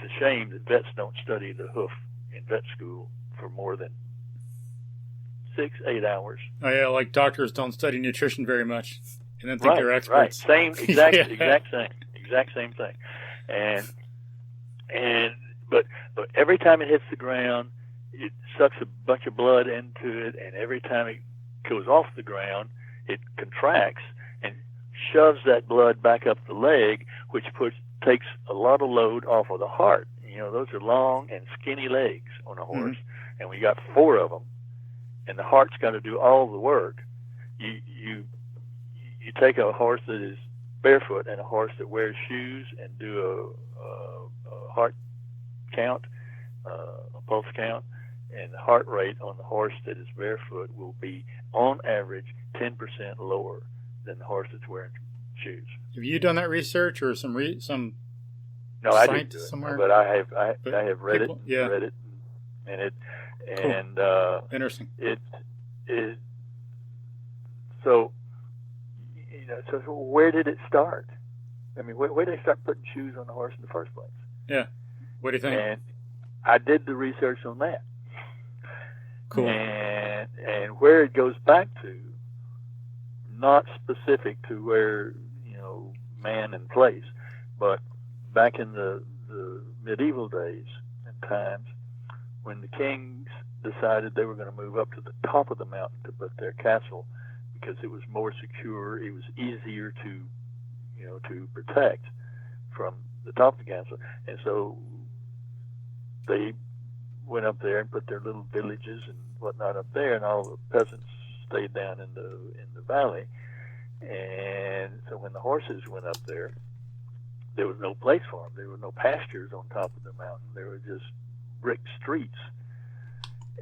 a shame that vets don't study the hoof in vet school for more than 6-8 hours. Oh yeah, like doctors don't study nutrition very much, and then think they're experts. Right, exact same thing, but every time it hits the ground, it sucks a bunch of blood into it, and every time it goes off the ground, it contracts and shoves that blood back up the leg, which takes a lot of load off of the heart. Those are long and skinny legs on a horse, and we got 4 of them, and the heart's got to do all the work. You take a horse that is barefoot and a horse that wears shoes and do a heart count, a pulse count, and the heart rate on the horse that is barefoot will be, on average, 10% lower than the horse that's wearing shoes. Have you done that research or some No, I didn't do it, somewhere? But I have read people, it, and cool. Interesting. So where did it start? I mean, where did they start putting shoes on the horse in the first place? Yeah. What do you think? And I did the research on that. Cool. And where it goes back to not specific to where, man and place, but back in the medieval days and times, when the kings decided they were going to move up to the top of the mountain to put their castle because it was more secure, it was easier to protect from the top of the castle, and so they went up there and put their little villages and whatnot up there, and all the peasants stayed down in the valley. And so when the horses went up there was no place for them. There were no pastures on top of the mountain. There were just brick streets.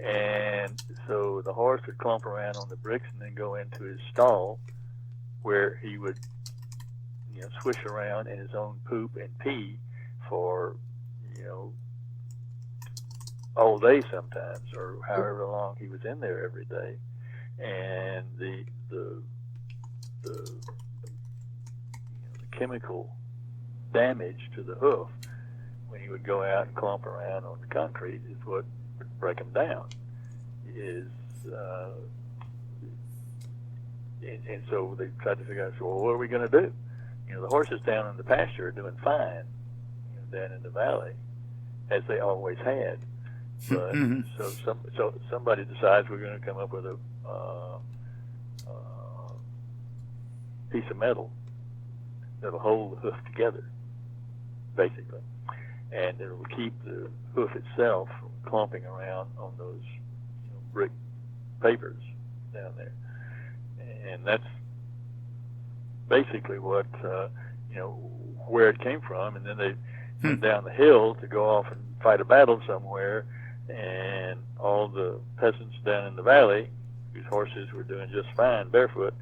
And so the horse would clump around on the bricks and then go into his stall, where he would swish around in his own poop and pee for all day sometimes, or however long he was in there every day. And the chemical damage to the hoof when he would go out and clump around on the concrete is what would break him down. And so they tried to figure out, well, what are we going to do? The horses down in the pasture are doing fine, down in the valley, as they always had. But so somebody decides we're going to come up with a piece of metal that'll hold the hoof together, basically, and it will keep the hoof itself from clumping around on those brick papers down there. And that's basically what where it came from. And then they went down the hill to go off and fight a battle somewhere, and all the peasants down in the valley, whose horses were doing just fine barefoot,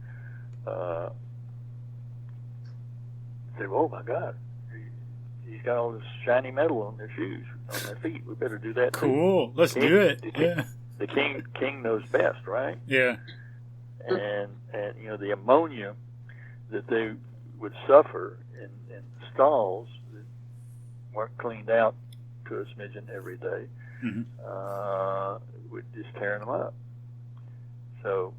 said, "Oh my God, he's got all this shiny metal on their shoes, on their feet. We better do that." Cool. Too. Let's do it. Yeah. The king knows best, right? Yeah. And the ammonia that they would suffer in stalls that weren't cleaned out to a smidgen every day, would just tear them up. So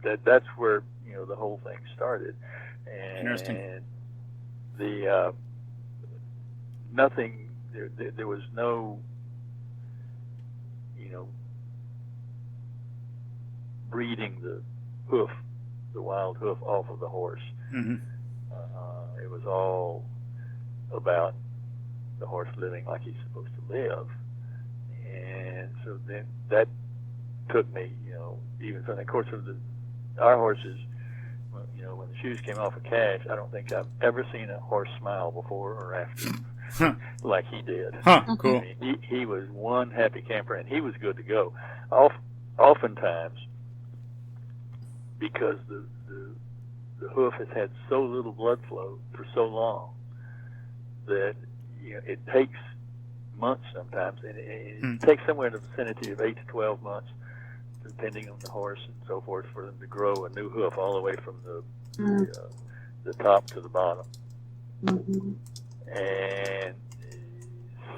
that's where the whole thing started. And Interesting. The nothing. There was no breeding the wild hoof off of the horse. It was all about the horse living like he's supposed to live. And so then that took me, even from the course of our horses, when the shoes came off of Cash, I don't think I've ever seen a horse smile before or after like he did. Cool. I mean, he was one happy camper, and he was good to go. Oftentimes, because the hoof has had so little blood flow for so long that it takes months sometimes, and it takes somewhere in the vicinity of 8 to 12 months, depending on the horse and so forth, for them to grow a new hoof all the way from the top to the bottom. And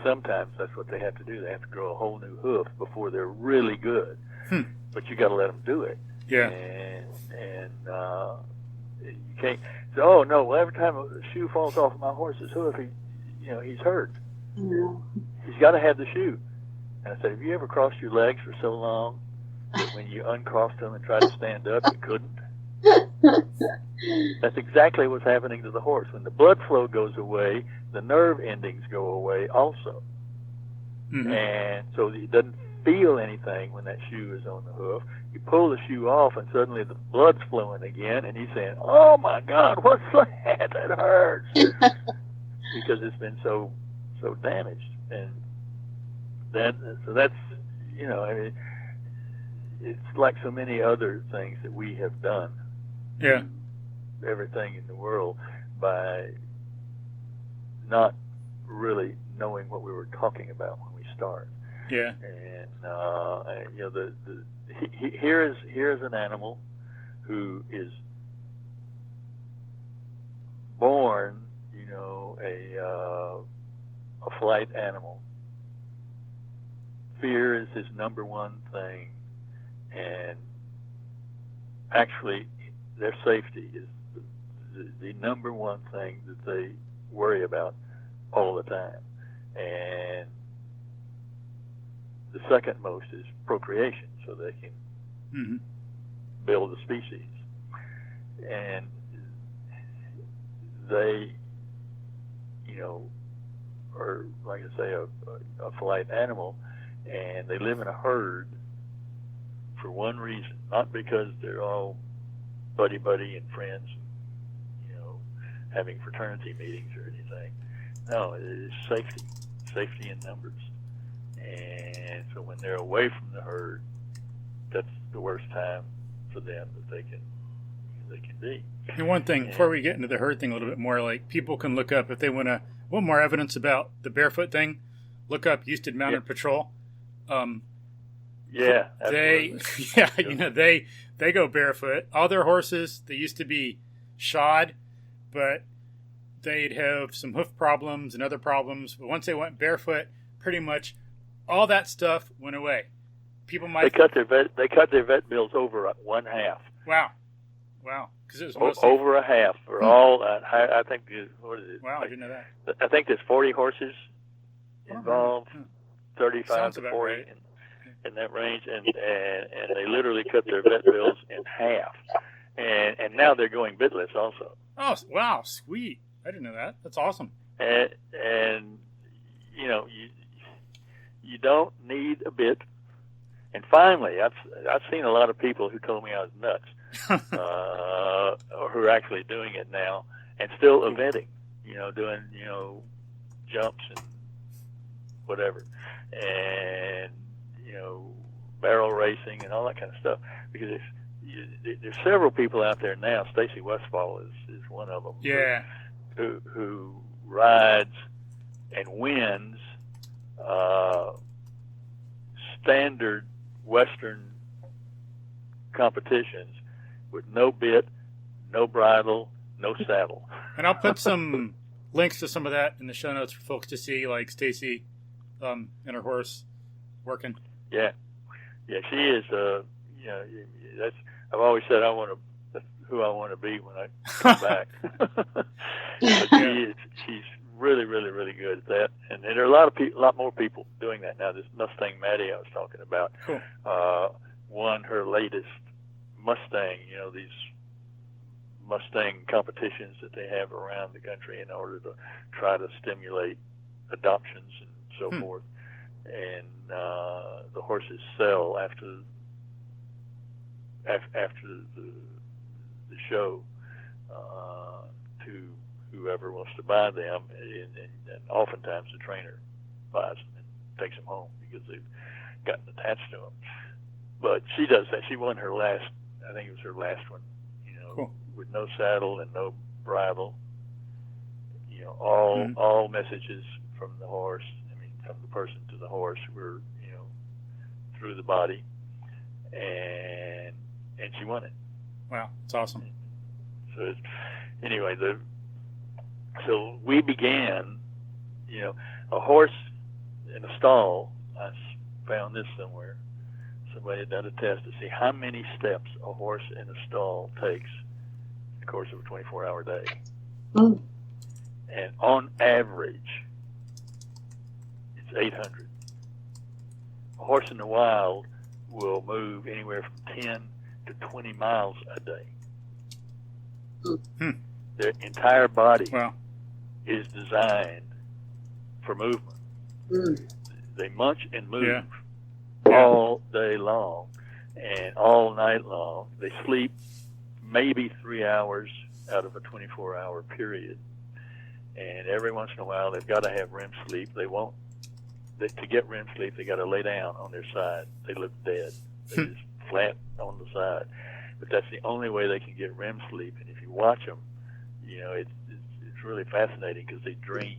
sometimes that's what they have to do. They have to grow a whole new hoof before they're really good. But you got to let them do it. Yeah. And you can't say, "Oh no! Well, every time a shoe falls off of my horse's hoof, he's hurt. He's got to have the shoe." And I said, "Have you ever crossed your legs for so long that when you uncrossed them and tried to stand up, you couldn't?" That's exactly what's happening to the horse. When the blood flow goes away, the nerve endings go away also. And so he doesn't feel anything when that shoe is on the hoof. You pull the shoe off, and suddenly the blood's flowing again, and he's saying, "Oh my God, what's that? That hurts," because it's been so damaged. And that's I mean, it's like so many other things that we have done. Yeah. Everything in the world by not really knowing what we were talking about when we start. Yeah. And here is an animal who is born, a flight animal. Fear is his number one thing, and actually their safety is the number one thing that they worry about all the time. And the second most is procreation, so they can Mm-hmm. build a species. And they, are, like I say, a flight animal, and they live in a herd for one reason, not because they're all buddy and friends, having fraternity meetings or anything. No, it is safety in numbers. And so when they're away from the herd, that's the worst time for them that they can be. And one thing, before we get into the herd thing a little bit more, like people can look up if they want more evidence about the barefoot thing. Look up Houston Mounted Patrol. Yeah, absolutely. They go barefoot. All their horses, they used to be shod, but they'd have some hoof problems and other problems. But once they went barefoot, pretty much all that stuff went away. People might they cut their vet bills over one half. Wow, because it was mostly over a half for all. I think what is it? Wow, I didn't know that. I think there's 40 horses involved, 35 to 40 right. in that range, and they literally cut their vet bills in half, and now they're going bitless also. Oh wow, sweet! I didn't know that. That's awesome. And you don't need a bit. And finally, I've seen a lot of people who told me I was nuts, who are actually doing it now and still eventing, doing jumps and whatever, and barrel racing and all that kind of stuff. Because there's several people out there now. Stacy Westfall is one of them. Yeah. Who rides and wins standard Western competitions with no bit, no bridle, no saddle. And I'll put some links to some of that in the show notes for folks to see, like Stacy and her horse working. Yeah, she is. That's. I've always said that's who I want to be when I come back. But she's really, really, really good at that, and there are a lot more people doing that now. This Mustang Maddie I was talking about, cool. Won her latest Mustang. These Mustang competitions that they have around the country in order to try to stimulate adoptions and so forth. And the horses sell after the show to whoever wants to buy them, and oftentimes the trainer buys them and takes them home because they've gotten attached to them. But she does that. She won her last, I think it was her last one, cool. With no saddle and no bridle. All messages from the horse, from the person to the horse were, through the body, and she won it. Wow, it's awesome. So anyway, so we began, a horse in a stall. I found this somewhere. Somebody had done a test to see how many steps a horse in a stall takes in the course of a 24-hour day. Mm. And on average, it's 800. A horse in the wild will move anywhere from 10 to 20 miles a day. Their entire body is designed for movement. They munch and move all day long and all night long. They sleep maybe 3 hours out of a 24-hour period. And every once in a while, they've got to have REM sleep. To get REM sleep, they got to lay down on their side. They look dead. They're just flat on the side. But that's the only way they can get REM sleep. And if you watch them, it's really fascinating because they dream.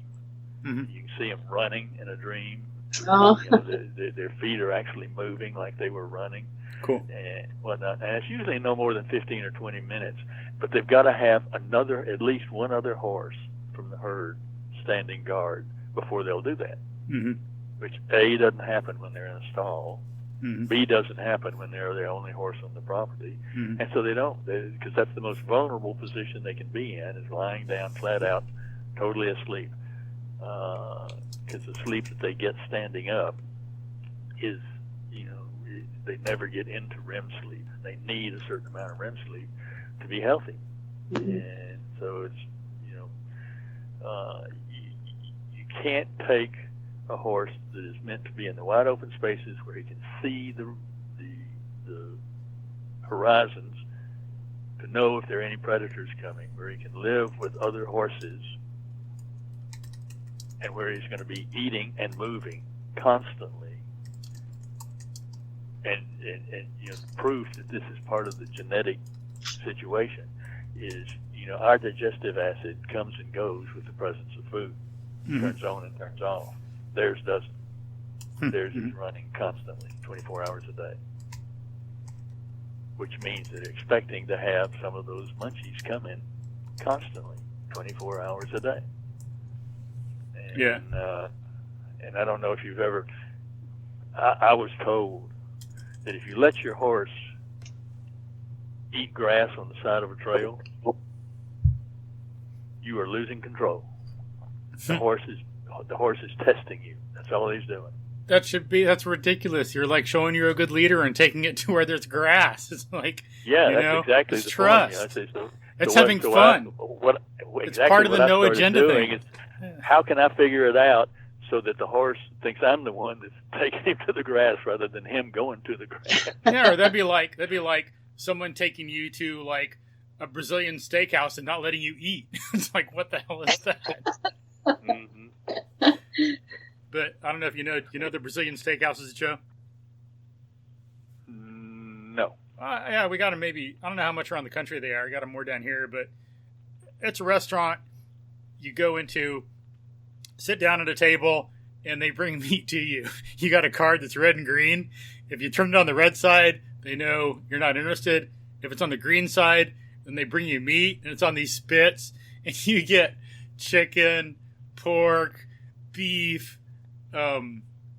Mm-hmm. You can see them running in a dream. Oh. Their feet are actually moving like they were running. Cool. And whatnot. And it's usually no more than 15 or 20 minutes. But they've got to have at least one other horse from the herd standing guard before they'll do that. Mm-hmm. Which A, doesn't happen when they're in a stall, Mm-hmm. B doesn't happen when they're the only horse on the property, Mm-hmm. and so they don't, because that's the most vulnerable position they can be in, is lying down flat out, totally asleep. Because the sleep that they get standing up is, they never get into REM sleep. They need a certain amount of REM sleep to be healthy. And so it's, you can't take a horse that is meant to be in the wide open spaces where he can see the horizons to know if there are any predators coming, where he can live with other horses, and where he's going to be eating and moving constantly. And proof that this is part of the genetic situation is, our digestive acid comes and goes with the presence of food, turns on and turns off. Theirs doesn't. Theirs is running constantly, 24 hours a day, which means they're expecting to have some of those munchies come in constantly, 24 hours a day. And, and I don't know if you've ever, I was told that if you let your horse eat grass on the side of a trail, you are losing control. The horse is testing you. That's all he's doing. That's ridiculous. You're like showing you're a good leader and taking it to where there's grass. It's like, that's exactly it's the trust. point. It's having fun. It's part of the no agenda thing. Is, how can I figure it out so that the horse thinks I'm the one that's taking him to the grass rather than him going to the grass? Yeah, or that'd be like someone taking you to like a Brazilian steakhouse and not letting you eat. It's like, what the hell is that? But I don't know if you know the Brazilian steakhouses, Joe? No. Yeah, we got them maybe, I don't know how much around the country they are. We got them more down here, but it's a restaurant you go into, sit down at a table, and they bring meat to you. You got a card that's red and green. If you turn it on the red side, they know you're not interested. If it's on the green side, then they bring you meat, and it's on these spits, and you get chicken, pork, beef,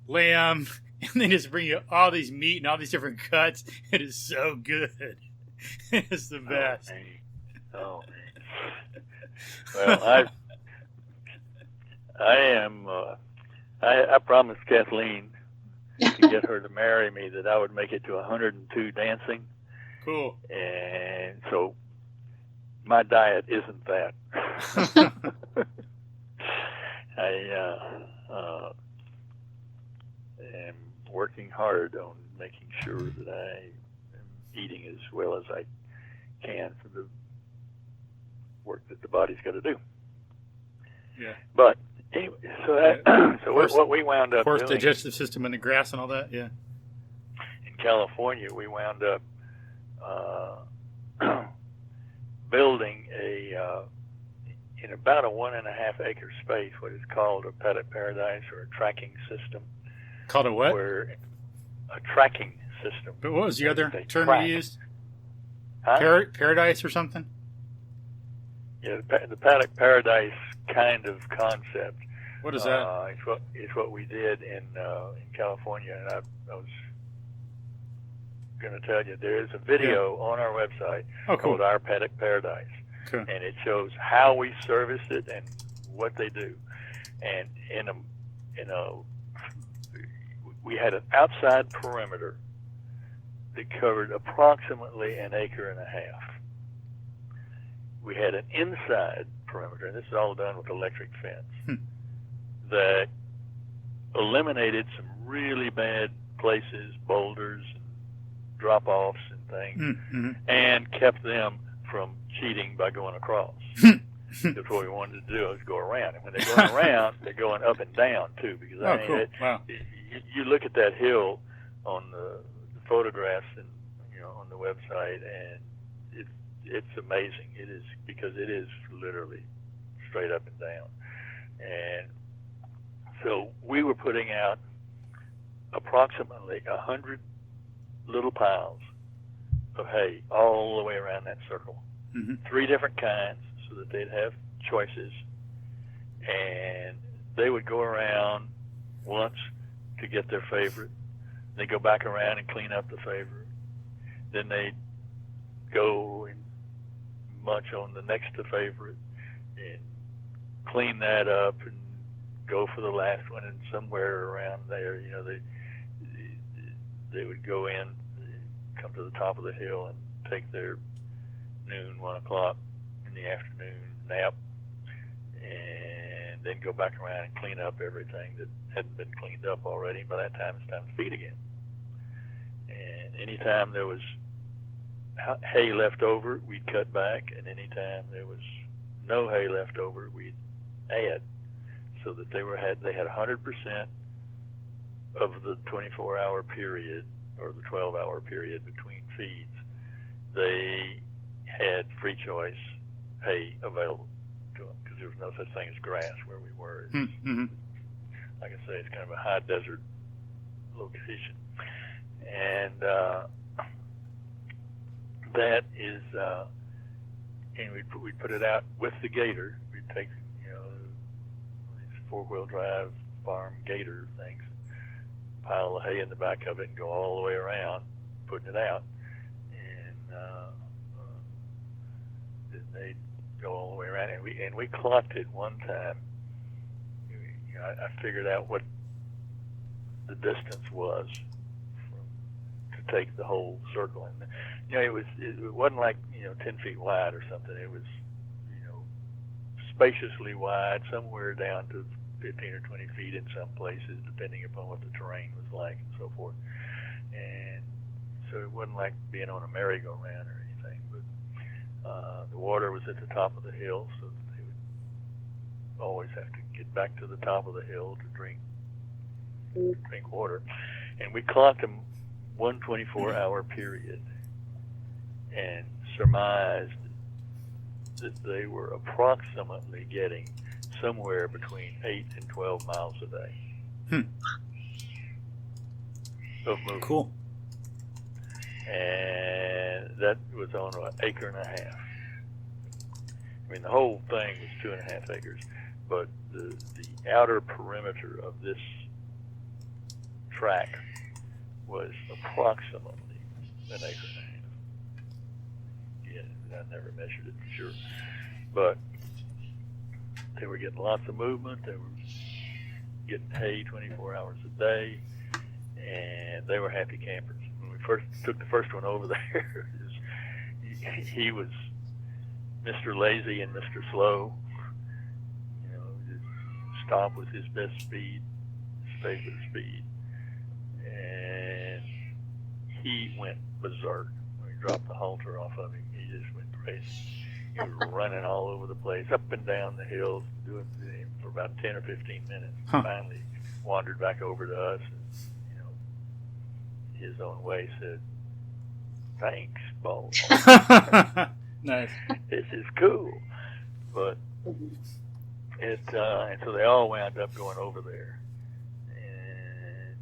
lamb, and they just bring you all these meat and all these different cuts. It is so good. It's the best. Oh, man. Well, I promised Kathleen to get her to marry me that I would make it to 102 dancing. Cool. And so my diet isn't that. I am working hard on making sure that I am eating as well as I can for the work that the body's got to do. Yeah. But anyway, what we wound up doing, digestive system and the grass and all that. Yeah. In California, we wound up building in about a 1.5 acre space, what is called a paddock paradise or a tracking system. Called a what? Where a tracking system. But what was the other term you used? Huh? Paradise or something? Yeah, the paddock paradise kind of concept. What is that? It's what we did in California, and I was going to tell you there is a video on our website called Our Paddock Paradise, and it shows how we service it and what they do. And we had an outside perimeter that covered approximately 1.5 acres. We had an inside perimeter, and this is all done with electric fence, that eliminated some really bad places, boulders, drop-offs and things, and kept them from cheating by going across. That's what we wanted to do, was go around. And when they're going around, they're going up and down, too, because you look at that hill on the photographs and on the website, and it's amazing. It is, because it is literally straight up and down. And so we were putting out approximately 100 little piles of hay all the way around that circle. 3 different kinds, so that they'd have choices. And they would go around once to get their favorite, They go back around and clean up the favorite. Then they go and munch on the next to favorite and clean that up and go for the last one. And somewhere around there, they would go in, come to the top of the hill and take their noon, 1 o'clock in the afternoon nap, and then go back around and clean up everything that hadn't been cleaned up already. By that time, it's time to feed again. And anytime there was hay left over, we'd cut back, and anytime there was no hay left over, we'd add, so that they had 100% of the 24-hour period or the 12-hour period between feeds. They had free choice hay available to them because there was no such thing as grass where we were. Mm-hmm. Like I say, it's kind of a high desert location, and that is, and we'd put it out with the gator. We'd take these 4-wheel drive farm gator things, pile the hay in the back of it, and go all the way around, putting it out, and then they'd go all the way around, and we clocked it one time. I figured out what the distance was to take the whole circle, and it wasn't like 10 feet wide or something. It was spaciously wide, somewhere down to 15 or 20 feet in some places, depending upon what the terrain was like and so forth. And so it wasn't like being on a merry-go-round or anything, but the water was at the top of the hill, so that they would always have to get back to the top of the hill to drink water. And we clocked them one 24-hour period and surmised that they were approximately getting somewhere between 8 and 12 miles a day of movement. Cool. And that was on an acre and a half. I mean, the whole thing was 2.5 acres, but the outer perimeter of this track was approximately an acre and a half. Yeah, I never measured it for sure, but they were getting lots of movement. They were getting hay 24 hours a day, and they were happy campers. When we first took the first one over there, he was Mr. Lazy and Mr. Slow. His stop was his best speed, his favorite speed, and he went berserk. When we dropped the halter off of him, he just went crazy. He was running all over the place, up and down the hills, doing it for about 10 or 15 minutes. Finally wandered back over to us and, his own way said, "Thanks, Bo." Nice. This is cool. But and so they all wound up going over there. And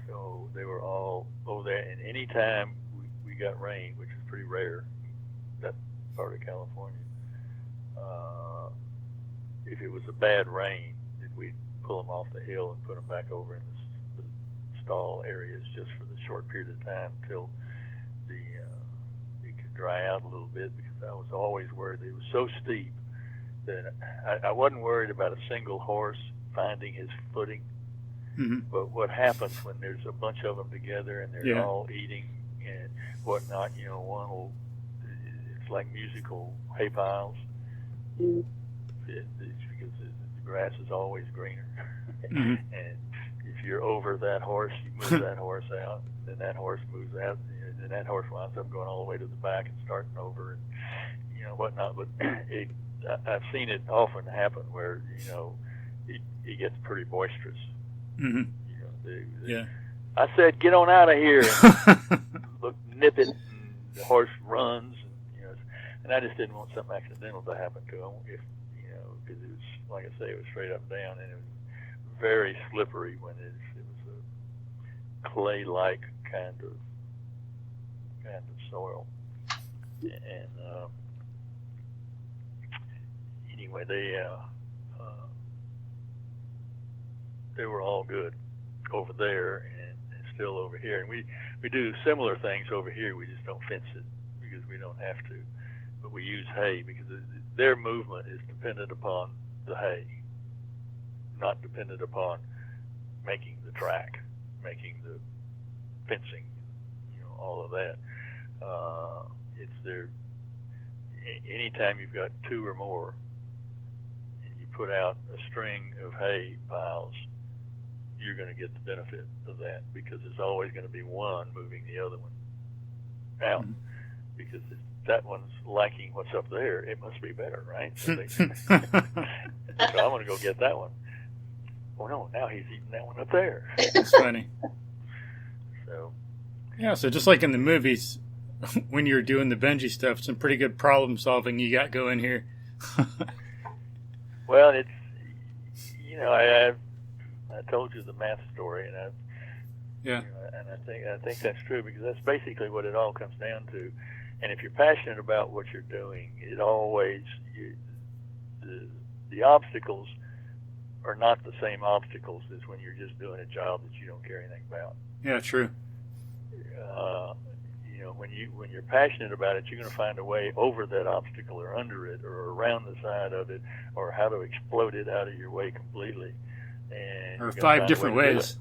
so they were all over there. And any time we got rain, which is pretty rare, that part of California, if it was a bad rain, then we'd pull them off the hill and put them back over in the stall areas just for the short period of time until it could dry out a little bit, because I was always worried. It was so steep that I wasn't worried about a single horse finding his footing. Mm-hmm. But what happens when there's a bunch of them together and they're all eating and whatnot, one will, it's like musical hay piles. It's because the grass is always greener. Mm-hmm. And if you're over that horse, you move that horse out, then that horse moves out, and then that horse winds up going all the way to the back and starting over and whatnot. But I've seen it often happen where it gets pretty boisterous. Mm-hmm. I said, "Get on out of here!" And look, nip it, and the horse runs, and I just didn't want something accidental to happen to him. Because it was, like I say, it was straight up and down, and it was very slippery when it was a clay-like kind of soil. And anyway, they were all good over there, and still over here, and we do similar things over here. We just don't fence it because we don't have to, but we use hay because their movement is dependent upon the hay, not dependent upon making the track, making the fencing, all of that. It's their. Anytime you've got two or more, and you put out a string of hay piles, you're going to get the benefit of that because there's always going to be one moving the other one out. Mm-hmm. Because if that one's liking what's up there, it must be better, right? So, so I'm going to go get that one. Oh no, now he's eating that one up there. That's funny. So. Yeah, so just like in the movies, when you're doing the Benji stuff, some pretty good problem solving you got going here. Well, it's I told you the math story, and and I think that's true because that's basically what it all comes down to. And if you're passionate about what you're doing, it always the obstacles are not the same obstacles as when you're just doing a job that you don't care anything about. Yeah, true. When you're passionate about it, you're going to find a way over that obstacle or under it or around the side of it or how to explode it out of your way completely. And or 5 different ways.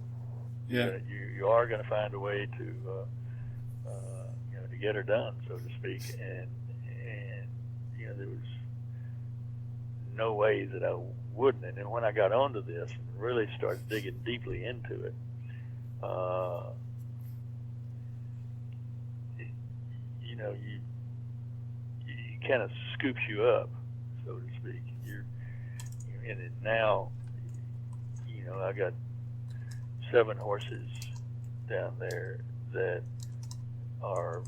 Yeah, you are going to find a way to to get her done, so to speak. And there was no way that I wouldn't. And then when I got onto this and really started digging deeply into it, it kind of scoops you up, so to speak. You're in it now. I got 7 horses down there that are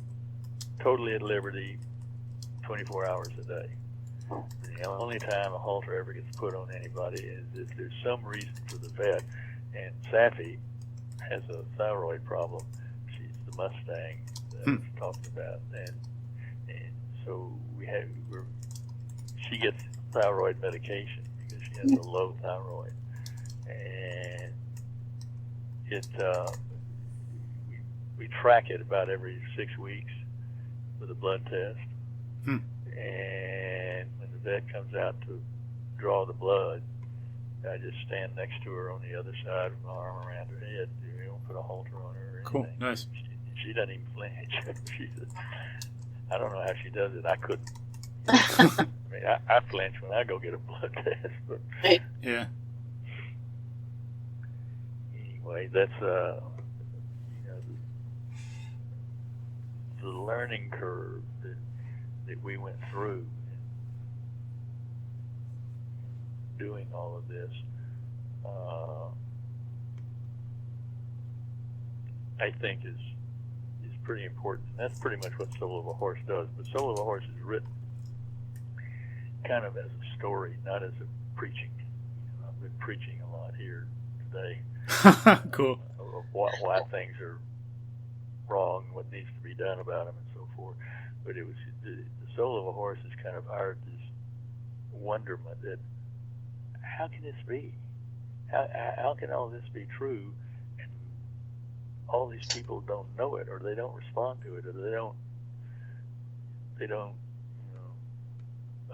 totally at liberty 24 hours a day. The only time a halter ever gets put on anybody is if there's some reason for the vet. And Safi has a thyroid problem. She's the Mustang that I've talked about, and so she gets thyroid medication because she has a low thyroid, and we track it about every 6 weeks with a blood test. And when the vet comes out to draw the blood, I just stand next to her on the other side with my arm around her head. We don't put a halter on her or anything. Cool, nice. She doesn't even flinch. I don't know how she does it. I couldn't. I mean, I flinch when I go get a blood test. But yeah. Anyway, that's the learning curve that we went through doing all of this. I think is pretty important. That's pretty much what Soul of a Horse does. But Soul of a Horse is written kind of as a story, not as a preaching. I've been preaching a lot here today. Cool. Of why things are wrong, what needs to be done about them, and so forth. But it was the Soul of a Horse is kind of this wonderment that how can this be? How can all this be true? And all these people don't know it, or they don't respond to it, or they don't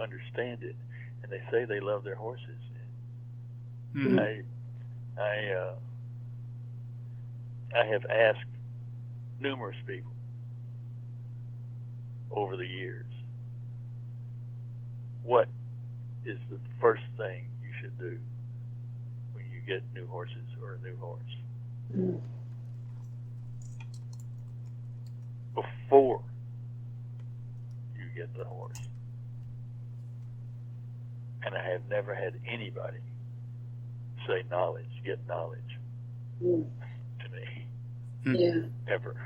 understand it, and they say they love their horses. Mm-hmm. I have asked numerous people over the years, what is the first thing you should do when you get new horses or a new horse? Mm-hmm. Before you get the horse. And I have never had anybody say knowledge, get knowledge to me. Yeah. Ever.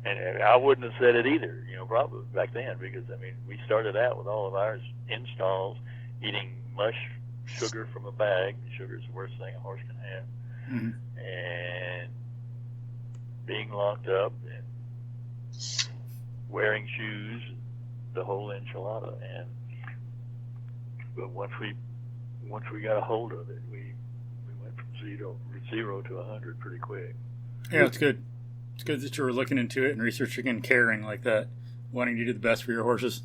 And I wouldn't have said it either, probably back then, because, we started out with all of ours installs, eating mush sugar from a bag. Sugar is the worst thing a horse can have. Mm-hmm. And being locked up and wearing shoes, the whole enchilada. But once we got a hold of it, we went from zero to 100 pretty quick. Yeah, it's good. It's good that you were looking into it and researching and caring like that, wanting to do the best for your horses.